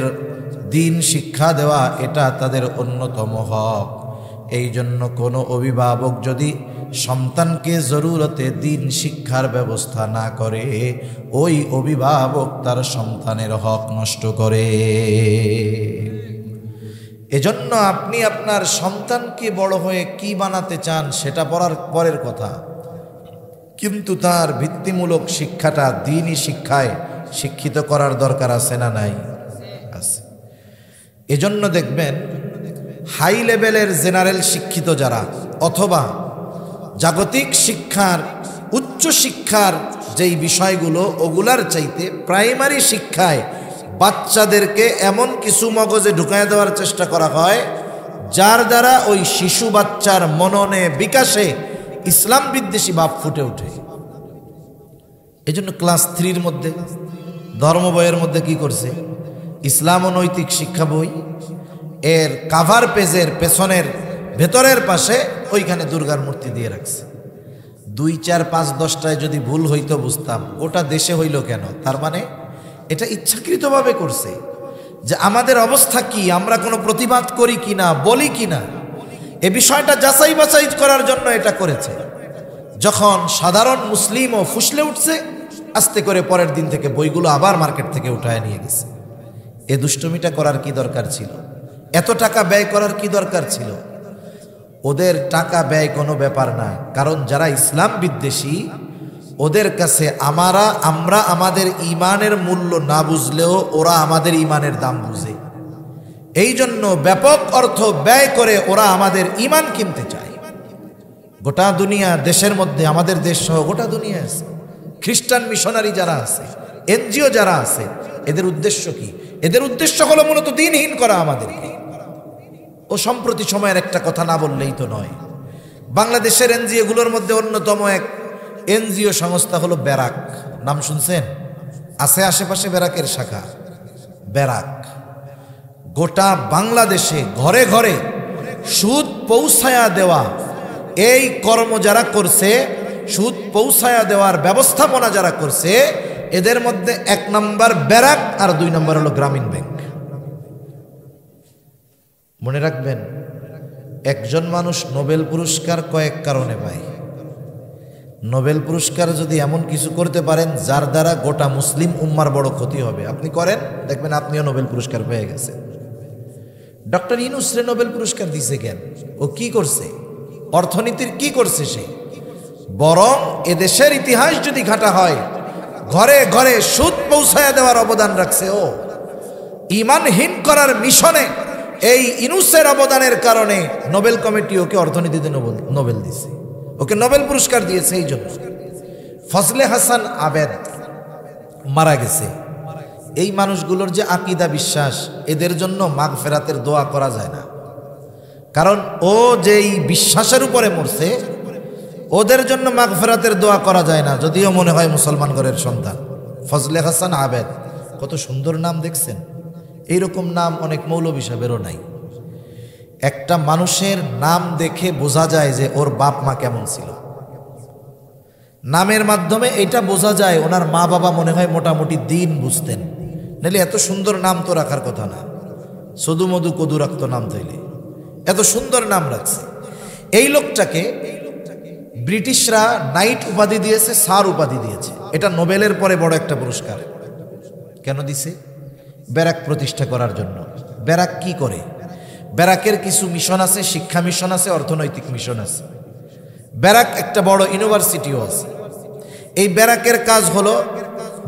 Speaker 1: দ্বীন শিক্ষা দেওয়া এটা তাদের অন্যতম হক। এই জন্য কোনো অভিভাবক যদি সন্তানকে জরুরতে দ্বীন শিক্ষার ব্যবস্থা না করে, ওই অভিভাবক তার সন্তানের হক নষ্ট করে। এজন্য আপনি আপনার সন্তানকে বড় হয়ে কি বানাতে চান সেটা পরের কথা, কিন্তু তার ভিত্তিমূলক শিক্ষাটা দ্বীনি শিক্ষায় শিক্ষিত করার দরকার আছে না নাই? আছে। এজন্য দেখবেন হাই লেভেলের জেনারেল শিক্ষিত যারা অথবা জাগতিক শিক্ষার উচ্চ শিক্ষার যেই বিষয়গুলো ওগুলার চাইতে প্রাইমারি শিক্ষায় বাচ্চাদেরকে এমন কিছু মগজে ঢুকায় দেওয়ার চেষ্টা করা হয় যার দ্বারা ওই শিশু বাচ্চার মননে বিকাশে ইসলাম বিদ্বেষী ভাব ফুটে ওঠে। এই জন্য ক্লাস 3-র মধ্যে ধর্ম বইয়ের মধ্যে কি করছে, ইসলাম ও নৈতিক শিক্ষা বই, এর কাভার পেজের পেছনের ভেতরের পাশে ওইখানে দুর্গার মূর্তি দিয়ে রাখছে। 2, 4, 5, 10টায় যদি ভুল হইতো বুঝতাম, ওটা দেশে হইল কেন? তার মানে এটা ইচ্ছাকৃতভাবে করছে যে আমাদের অবস্থা কি, আমরা কোনো প্রতিবাদ করি কিনা, বলি কিনা, এ বিষয়টা যাচাই বাছাই করার জন্য এটা করেছে। যখন সাধারণ মুসলিমও ফুসলে উঠছে, আস্তে করে পরের দিন থেকে বইগুলো আবার মার্কেট থেকে উঠায় নিয়ে গেছে। এ দুষ্টমিটা করার কি দরকার ছিল? এত টাকা ব্যয় করার কি দরকার ছিল? ওদের টাকা ব্যয় কোনো ব্যাপার না, কারণ যারা ইসলাম বিদ্বেষী ওদের কাছে আমরা আমাদের ইমানের মূল্য না বুঝলেও ওরা আমাদের ইমানের দাম বুঝে। এই জন্য ব্যাপক অর্থ ব্যয় করে ওরা আমাদের ইমান কিনতে চায়। গোটা দুনিয়া, দেশের মধ্যে আমাদের দেশ সহ গোটা দুনিয়া আছে খ্রিস্টান মিশনারি যারা আছে, এনজিও যারা আছে, এদের উদ্দেশ্য কি? এদের উদ্দেশ্য হলো মূলত দিনহীন করা আমাদেরকে। ও সম্প্রতি সময়ের একটা কথা না বললেই তো নয়, বাংলাদেশের এনজিওগুলোর মধ্যে অন্যতম এক এনজিও সংস্থা হলো ব্যারাক। নাম শুনছেন? আছে আশেপাশে ব্যারাকের শাখা। ব্যারাক গোটা বাংলাদেশে ঘরে ঘরে সুদ পৌঁছায়া দেওয়া, এই কর্ম যারা করছে, সুদ পৌঁছায়া দেওয়ার ব্যবস্থাপনা যারা করছে, এদের মধ্যে 1 নম্বর ব্যারাক আর 2 নম্বর হলো গ্রামীণ ব্যাংক। মনে রাখবেন, একজন মানুষ নোবেল পুরস্কার কয়েক কারণে পায়। নোবেল পুরস্কার যদি এমন কিছু করতে পারেন যার দ্বারা গোটা মুসলিম উম্মার বড় ক্ষতি হবে, আপনি করেন, দেখবেন আপনিও নোবেল পুরস্কার পেয়ে গেছেন। ডক্টর ইউনূসরে নোবেল পুরস্কার দিছে কেন? ও কি করছে? অর্থনীতির কি করছে সে? বরং এদেশের ইতিহাস যদি ঘাটা হয়, ঘরে ঘরে সুদ পৌঁছায়া দেওয়ার অবদান রাখছে ও। ইমানহীন করার মিশনে এই ইউনূসের অবদানের কারণে নোবেল কমিটি ওকে অর্থনীতিতে নোবেল দিয়েছে, ওকে নোবেল পুরস্কার দিয়েছে। এই জন্য ফজলে হাসান আবেদ মারা গেছে। এই মানুষগুলোর যে আকীদা বিশ্বাস, এদের জন্য মাগফিরাতের দোয়া করা যায় না, কারণ ও যেই বিশ্বাসের উপরে মরছে, ওদের জন্য মাগফিরাতের দোয়া করা যায় না, যদিও মনে হয় মুসলমান ঘরের সন্তান। ফজলে হাসান আবেদ, কত সুন্দর নাম দেখছেন? এইরকম নাম অনেক মৌলভী সাহেবেরও নাই। একটা মানুষের নাম দেখে বোঝা যায় যে ওর বাপ মা কেমন ছিল। নামের মাধ্যমে এটা বোঝা যায় ওনার মা বাবা মনে হয় মোটামুটি দিন বুঝতেন, নাহলে এত সুন্দর নাম তো রাখার কথা না। সদু মধু কদু রাখতো নাম তৈলে, এত সুন্দর নাম রাখছে। এই লোকটাকে ব্রিটিশরা নাইট উপাধি দিয়েছে, স্যার উপাধি দিয়েছে। এটা নোবেলের পরে বড় একটা পুরস্কার। কেন দিছে? ব্যারাক প্রতিষ্ঠা করার জন্য। ব্যারাক কি করে? ব্যারাকের কিছু মিশন আছে, শিক্ষা মিশন আছে, অর্থনৈতিক মিশন আছে। ব্যারাক একটা বড় ইউনিভার্সিটিও আছে। এই ব্যারাকের কাজ হলো,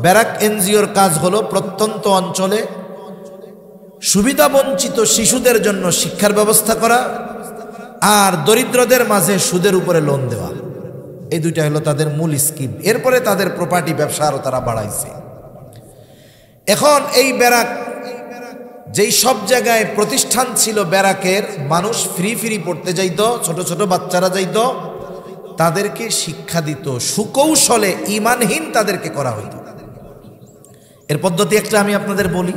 Speaker 1: ব্যারাক এনজিওর কাজ হলো প্রত্যন্ত অঞ্চলে সুবিধা বঞ্চিত শিশুদের জন্য শিক্ষার ব্যবস্থা করা আর দরিদ্রদের মাঝে সুদের উপরে লোন দেওয়া। এই দুইটা হলো তাদের মূল স্কিম। এরপরে তাদের প্রপার্টি ব্যবসা আরও তারা বাড়াইছে। এখন এই ব্যারাক যেই সব জায়গায় প্রতিষ্ঠান ছিল ব্যারাকের, মানুষ ফ্রি পড়তে যাইতো, ছোট ছোট বাচ্চারা যাইতো, তাদেরকে শিক্ষা দিত, সুকৌশলে ইমানহীন তাদেরকে করা হইত। এর পদ্ধতি একটা আমি আপনাদের বলি,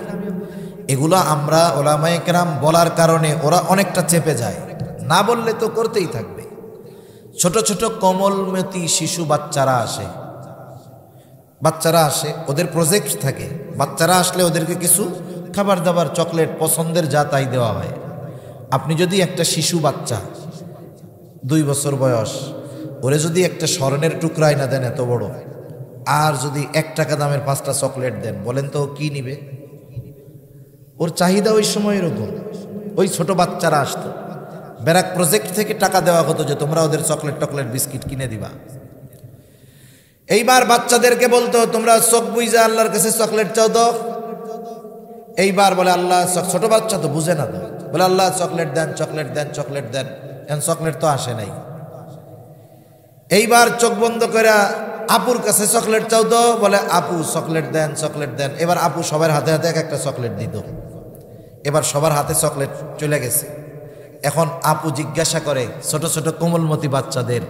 Speaker 1: এগুলো আমরা ওলামায়ে কেরাম বলার কারণে ওরা অনেকটা চেপে যায়, না বললে তো করতেই থাকবে। ছোট ছোট কোমলমতি শিশু বাচ্চারা আসে, ওদের প্রজেক্ট থাকে। বাচ্চারা আসলে ওদেরকে কিছু খাবার দাবার, চকলেট, পছন্দের যা তাই দেওয়া হয়। আপনি যদি একটা শিশু বাচ্চা 2 বছর বয়স, ওরে যদি একটা স্বর্ণের টুকরা না দেন এত বড়, আর যদি 1 টাকা দামের 5টা চকলেট দেন, বলেন তো কি নিবে? ওর চাহিদা ওই সময় এরকম। ওই ছোট বাচ্চারা আসতো, ব্যারাক প্রজেক্ট থেকে টাকা দেওয়া হতো যে তোমরা ওদের চকলেট টকলেট বিস্কিট কিনে দিবা। এইবার বাচ্চাদেরকে বলতো তোমরা চোখ বুঝে আল্লাহর কাছে চকলেট চাও তো। এইবার বলে আল্লাহ, ছোট বাচ্চা তো বুঝে না, তো বলে আল্লাহ চকলেট দেন, চকলেট দেন, চকলেট দেন। এখন চকলেট তো আসে নাই। এইবার চোখ বন্ধ করে আপুর কাছে চকলেট চাও তো, বলে আপু চকলেট দেন, চকলেট দেন। এবার আপু সবার হাতে হাতে এক একটা চকলেট দিত। এবার সবার হাতে চকলেট চলে গেছে। এখন আপু জিজ্ঞাসা করে ছোট ছোট কোমলমতি বাচ্চাদের,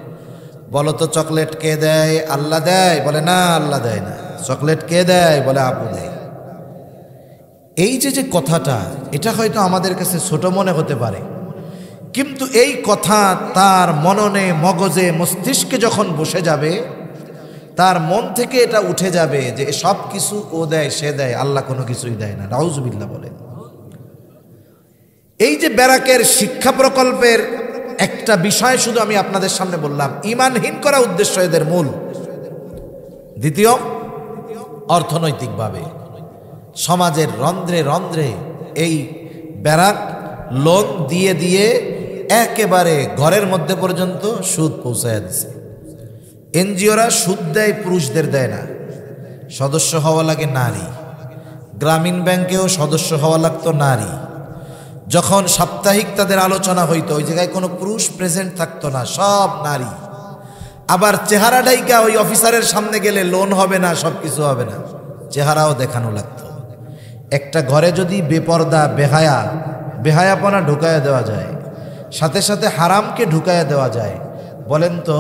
Speaker 1: বলো তো চকলেট কে দেয়? আল্লাহ দেয়? বলে না, আল্লাহ দেয় না। চকলেট কে দেয়? বলে আপু দেয়। এই যে কথাটা, এটা হয়তো আমাদের কাছে ছোট মনে হতে পারে, কিন্তু এই কথা তার মননে, মগজে, মস্তিষ্কে যখন বসে যাবে, তার মন থেকে এটা উঠে যাবে যে সব কিছু ও দেয়, সে দেয়, আল্লাহ কোনো কিছুই দেয় না। নাউজুবিল্লাহ বলেন। এই যে ব্যারাকের শিক্ষা প্রকল্পের একটা বিষয় শুধু আমি আপনাদের সামনে বললাম, ঈমানহীন করা উদ্দেশ্য এদের মূল। দ্বিতীয়, অর্থনৈতিকভাবে সমাজের রন্ধ্রে রন্ধ্রে এই ব্যারাক লোন দিয়ে দিয়ে একেবারে ঘরের মধ্যে পর্যন্ত সুদ পৌঁছায় দিছে। এনজিওরা সুদ দেয়, পুরুষদের দেয় না। সদস্য হওয়া লাগে নারী। গ্রামীণ ব্যাংকেও সদস্য হওয়া লাগতো নারী। যখন সাপ্তাহিক তাদের আলোচনা হইতো, ওই জায়গায় কোনো পুরুষ প্রেজেন্ট থাকতো না, সব নারী। আবার চেহারা ডাইকা ওই অফিসারের সামনে গেলে লোন হবে না, সব কিছু হবে না, চেহারাও দেখানো লাগতো। একটা ঘরে যদি বেপর্দা, বেহায়াপনা ঢুকায়া দেওয়া যায়, সাথে সাথে হারামকে ঢুকায়া দেওয়া যায়, বলেন তো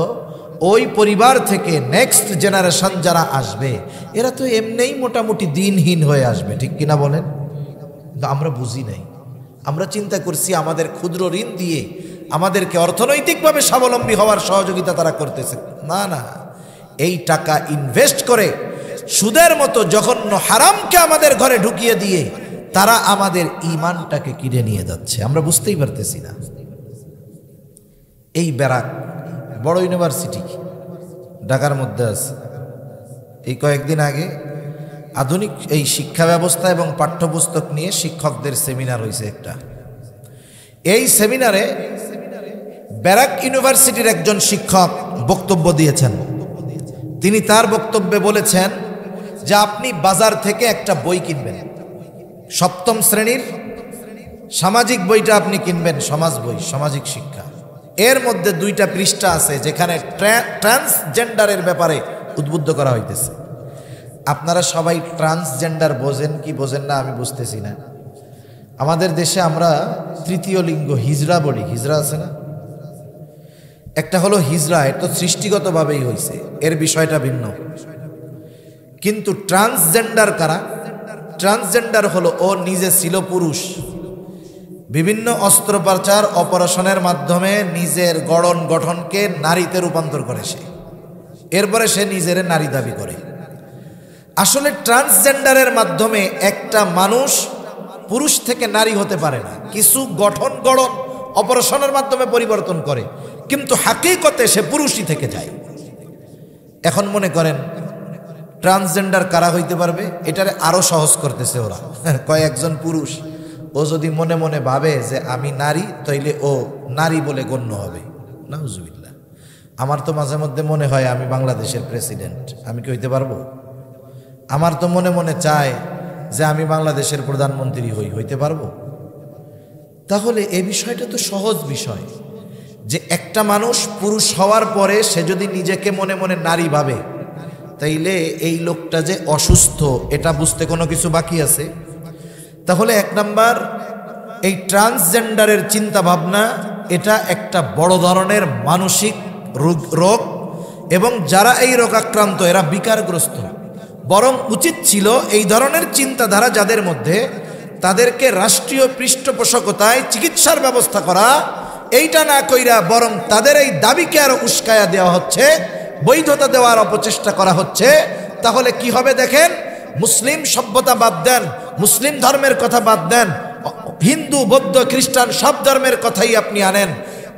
Speaker 1: ওই পরিবার থেকে নেক্সট জেনারেশন যারা আসবে, এরা তো এমনিই মোটামুটি দিনহীন হয়ে আসবে, ঠিক কিনা বলেন? কিন্তু আমরা বুঝি নাই। আমরা চিন্তা করছি আমাদের ক্ষুদ্র ঋণ দিয়ে আমাদেরকে অর্থনৈতিকভাবে স্বাবলম্বী হওয়ার সহযোগিতা তারা করতেছে। না না, এই টাকা ইনভেস্ট করে সুদের মতো জঘন্য হারামকে আমাদের ঘরে ঢুকিয়ে দিয়ে তারা আমাদের ঈমানটাকে কিনে নিয়ে যাচ্ছে, আমরা বুঝতেই পারতেছি না। এই ব্যারাক বড় ইউনিভার্সিটি ঢাকার মধ্যে আছে। এই কয়েকদিন আগে আধুনিক এই শিক্ষা ব্যবস্থা এবং পাঠ্যপুস্তক নিয়ে শিক্ষকদের সেমিনার হয়েছে একটা। এই সেমিনারে ব্যারাক ইউনিভার্সিটির একজন শিক্ষক বক্তব্য দিয়েছেন। তিনি তার বক্তব্যে বলেছেন যে আপনি বাজার থেকে একটা বই কিনবেন, সপ্তম শ্রেণীর সামাজিক বইটা আপনি কিনবেন, সমাজ বই, সামাজিক শিক্ষা। এর মধ্যে 2টা পৃষ্ঠা আছে যেখানে ট্রান্সজেন্ডারের ব্যাপারে উদ্বুদ্ধ করা হইতেছে। আপনারা সবাই ট্রান্সজেন্ডার বোঝেন কি বোঝেন না আমি বুঝতেছি না। আমাদের দেশে আমরা তৃতীয় লিঙ্গ হিজড়া বলি, হিজড়া আছে না? একটা হলো হিজড়া, এটা সৃষ্টিগতভাবেই হয়েছে, এর বিষয়টা ভিন্ন। কিন্তু ট্রান্সজেন্ডার কারা? ট্রান্সজেন্ডার হলো ও নিজে ছিল পুরুষ, বিভিন্ন অস্ত্রোপচার অপারেশনের মাধ্যমে নিজের গঠনকে নারীতে রূপান্তর করে সে, এরপরে সে নিজের নারী দাবি করে। আসলে ট্রান্সজেন্ডারের মাধ্যমে একটা মানুষ পুরুষ থেকে নারী হতে পারে না, কিছু গঠন অপারেশনের মাধ্যমে পরিবর্তন করে, কিন্তু হাকিকতে সে পুরুষই থেকে যায়। এখন মনে করেন ট্রান্সজেন্ডার কারা হইতে পারবে? এটারে আরো সহজ করতেছে ওরা। কয়েকজন পুরুষ, ও যদি মনে মনে ভাবে যে আমি নারী, তাইলে ও নারী বলে গণ্য হবে। নাউজুবিল্লাহ। আমার তো মাঝে মধ্যে মনে হয় আমি বাংলাদেশের প্রেসিডেন্ট, আমি কি হইতে পারবো? আমার তো মনে মনে চায় যে আমি বাংলাদেশের প্রধানমন্ত্রী হইতে পারবো? তাহলে এই বিষয়টা তো সহজ বিষয় যে একটা মানুষ পুরুষ হওয়ার পরে সে যদি নিজেকে মনে মনে নারী ভাবে, তাইলে এই লোকটা যে অসুস্থ এটা বুঝতে কোনো কিছু বাকি আছে? তাহলে 1 নাম্বার, এই ট্রান্সজেন্ডারের চিন্তা ভাবনা এটা একটা বড় ধরনের মানসিক রোগ, এবং যারা এই রোগ আক্রান্ত এরা বিকারগ্রস্ত। বরং উচিত ছিল এই ধরনের চিন্তাধারা যাদের মধ্যে, তাদেরকে রাষ্ট্রীয় পৃষ্ঠপোষকতায় চিকিৎসার ব্যবস্থা করা। এইটা না কইরা বরং তাদের এই দাবিকে আরো উস্কায়া দেওয়া হচ্ছে, বৈধতা দেওয়ার অপচেষ্টা করা হচ্ছে। তাহলে কি হবে দেখেন, মুসলিম সভ্যতা বাদ দেন, মুসলিম ধর্মের কথা বাদ দেন, হিন্দু, বৌদ্ধ, খ্রিস্টান সব ধর্মের কথাই আপনি আনেন,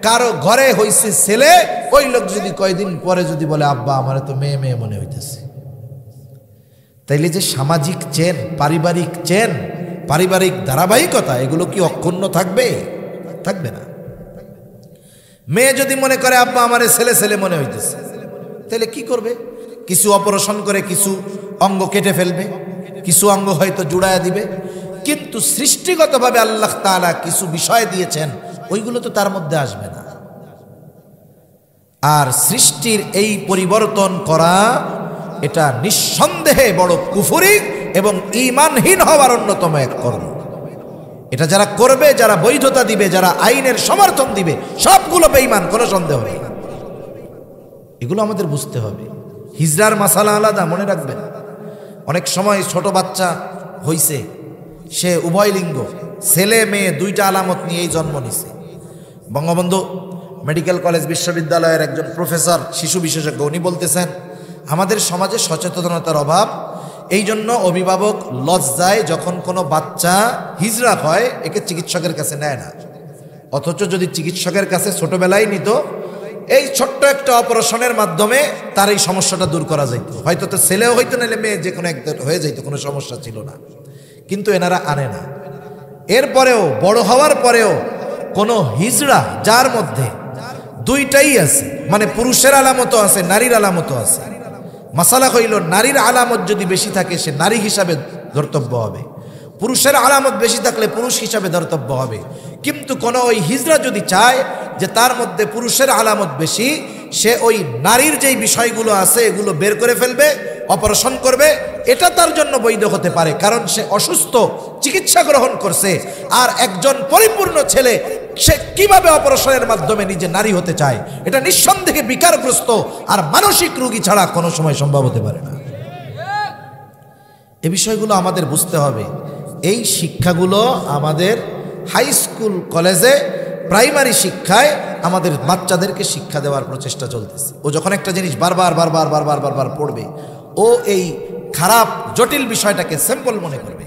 Speaker 1: কারো ঘরে হইছে ছেলে, ওই লোক যদি কয়দিন পরে যদি বলে আব্বা আমার তো মেয়ে মেয়ে মনে হইতেছে, তাইলে যে সামাজিক চেন, পারিবারিক চেন, পারিবারিক ধারাবাহিকতা, এগুলো কি অক্ষুণ্ণ থাকবে? থাকবে না। মেয়ে যদি মনে করে আব্বা আমারে ছেলে ছেলে মনে হইতেছে, তাহলে কি করবে? কিছু অপারেশন করে কিছু অঙ্গ কেটে ফেলবে, কিছু অঙ্গ হয়তো জুড়ায়া দিবে, কিন্তু সৃষ্টিগতভাবে আল্লাহ তাআলা কিছু বিষয় দিয়েছেন, ওইগুলো তো তার মধ্যে আসবে না। আর সৃষ্টির এই পরিবর্তন করা, এটা নিঃসন্দেহে বড় কুফরি এবং ঈমানহীন হওয়ার অন্যতম এক কর্ম। এটা যারা করবে, যারা বৈধতা দিবে, যারা আইনের সমর্থন দিবে, সবগুলো বেঈমান, কোনো সন্দেহ নেই। এগুলো আমাদের বুঝতে হবে। হিজরার মাসালা আলাদা, মনে রাখবেন। অনেক সময় ছোট বাচ্চা হইছে, সে উভয় লিঙ্গ, ছেলে মেয়ে দুইটা আলামত নিয়েই জন্ম নিছে। বঙ্গবন্ধু মেডিকেল কলেজ বিশ্ববিদ্যালয়ের একজন প্রফেসর, শিশু বিশেষজ্ঞ, উনি বলতেছেন আমাদের সমাজে সচেতনতার অভাব, এই জন্য অভিভাবক লজ্জায় যখন কোনো বাচ্চা হিজড়া হয় একে চিকিৎসকের কাছে নেয় না। অথচ যদি চিকিৎসকের কাছে ছোটবেলায় নিত, এই ছোট্ট একটা অপারেশনের মাধ্যমে তার এই সমস্যাটা দূর করা যাইত। হয়তো তো ছেলেও হইতো, নাহলে মেয়ে যে কোনো একটা হয়ে যাইতো, কোনো সমস্যা ছিল না। কিন্তু এনারা আনে না। এরপরেও বড় হওয়ার পরেও কোনো হিজড়া যার মধ্যে দুইটাই আছে, মানে পুরুষের আলামতও আছে, নারীর আলামতও আছে। মাসালা হইল, নারীর আলামত যদি বেশি থাকে সে নারী হিসাবে ধর্তব্য হবে, পুরুষের আলামত বেশি থাকলে পুরুষ হিসাবে ধর্তব্য হবে। কিন্তু কোনো ওই হিজড়া যদি চায় যে তার মধ্যে পুরুষের আলামত বেশি, সে ওই নারীর যেই বিষয়গুলো আছে এগুলো বের করে ফেলবে, অপারেশন করবে, এটা তার জন্য বৈধ হতে পারে, কারণ সে অসুস্থ, চিকিৎসা গ্রহণ করছে। আর একজন পরিপূর্ণ ছেলে সে কিভাবে অপারেশনের মাধ্যমে নিজে নারী হতে চায়, এটা নিঃসন্দেহে বিকারগ্রস্ত আর মানসিক রোগী ছাড়া কোনো সময় সম্ভব হতে পারে না। এই বিষয়গুলো আমাদের বুঝতে হবে। এই শিক্ষাগুলো আমাদের হাই স্কুল, কলেজে, প্রাইমারি শিক্ষায় আমাদের বাচ্চাদেরকে শিক্ষা দেওয়ার প্রচেষ্টা চলতেছে। ও যখন একটা জিনিস বারবার বারবার বারবার বারবার পড়বে, ও এই খারাপ জটিল বিষয়টাকে সিম্পল মনে করবে।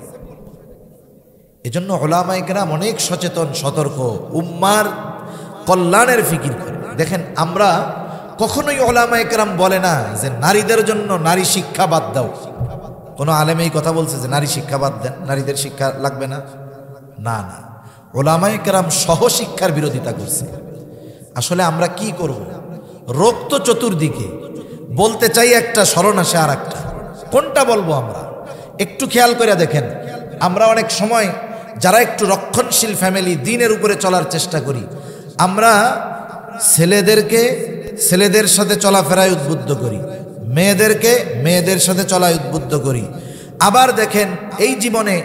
Speaker 1: এজন্য উলামায়ে কেরাম অনেক সচেতন, সতর্ক, উম্মার কল্যাণের ফিকির করে। দেখেন, আমরা কখনোই উলামায়ে কেরাম বলে না যে নারীদের জন্য নারী শিক্ষা বাদ দাও। কোনো আলেম এই কথা বলছে যে নারী শিক্ষা বাদ দেন, নারীদের শিক্ষা লাগবে না? না না, উলামায়ে কেরাম সহশিক্ষার বিরোধিতা করছে। আসলে আমরা কি করব? রোগ তো চতুর্দিকে, বলতে চাই একটা, স্মরণ আসে আর একটা। কোনটা বলবো আমরা? একটু খেয়াল করে দেখেন, আমরা অনেক সময় যারা একটু রক্ষণশীল ফ্যামিলি, দিনের উপরে চলার চেষ্টা করি, আমরা ছেলেদেরকে ছেলেদের সাথে চলাফেরায় উদ্বুদ্ধ করি, মেয়েদেরকে মেয়েদের সাথে চলায় উদ্বুদ্ধ করি। আবার দেখেন, এই জীবনে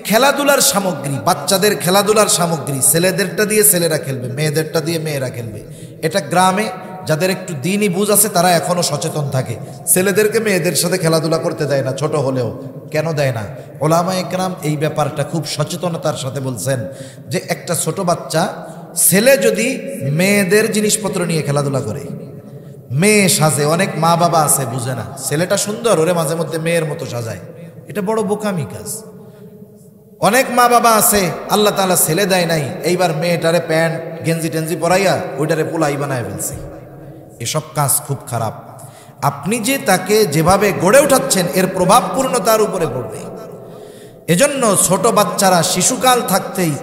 Speaker 1: খেলাধুলার সামগ্রী, বাচ্চাদের খেলাধুলার সামগ্রী, ছেলেদেরটা দিয়ে ছেলেরা খেলবে, মেয়েদেরটা দিয়ে মেয়েরা খেলবে। এটা গ্রামে যাদের একটু দিনই বুঝ আছে তারা এখনো সচেতন থাকে। ছেলেদেরকে মেয়েদের সাথে খেলাধুলা করতে দেয় না, ছোট হলেও। কেন দেয় না? উলামায়ে কেরাম এই ব্যাপারটা খুব সচেতনতার সাথে বলছেন যে একটা ছোট বাচ্চা, ছেলে যদি মেয়েদের জিনিসপত্র নিয়ে খেলাধুলা করে, মেয়ে সাজে, অনেক মা বাবা আছে বুঝে না, ছেলেটা সুন্দর, ওরে মাঝে মধ্যে মেয়ের মতো সাজায়, এটা বড় বোকামি কাজ। অনেক মা বাবা আছে আল্লাহ তাআলা ছেলে দেয় নাই, এইবার মেয়েটারে প্যান্ট গেঞ্জি টেঞ্জি পরাইয়া ওইটারে পোলাই বানায় ফেলছে। এসব কাজ খুব খারাপ। আপনি যে তাকে যেভাবে গড়ে উঠাচ্ছেন এর প্রভাব পূর্ণ তার উপরে পড়বে। এজন্য ছোট বাচ্চারা শিশুকাল থাকতেই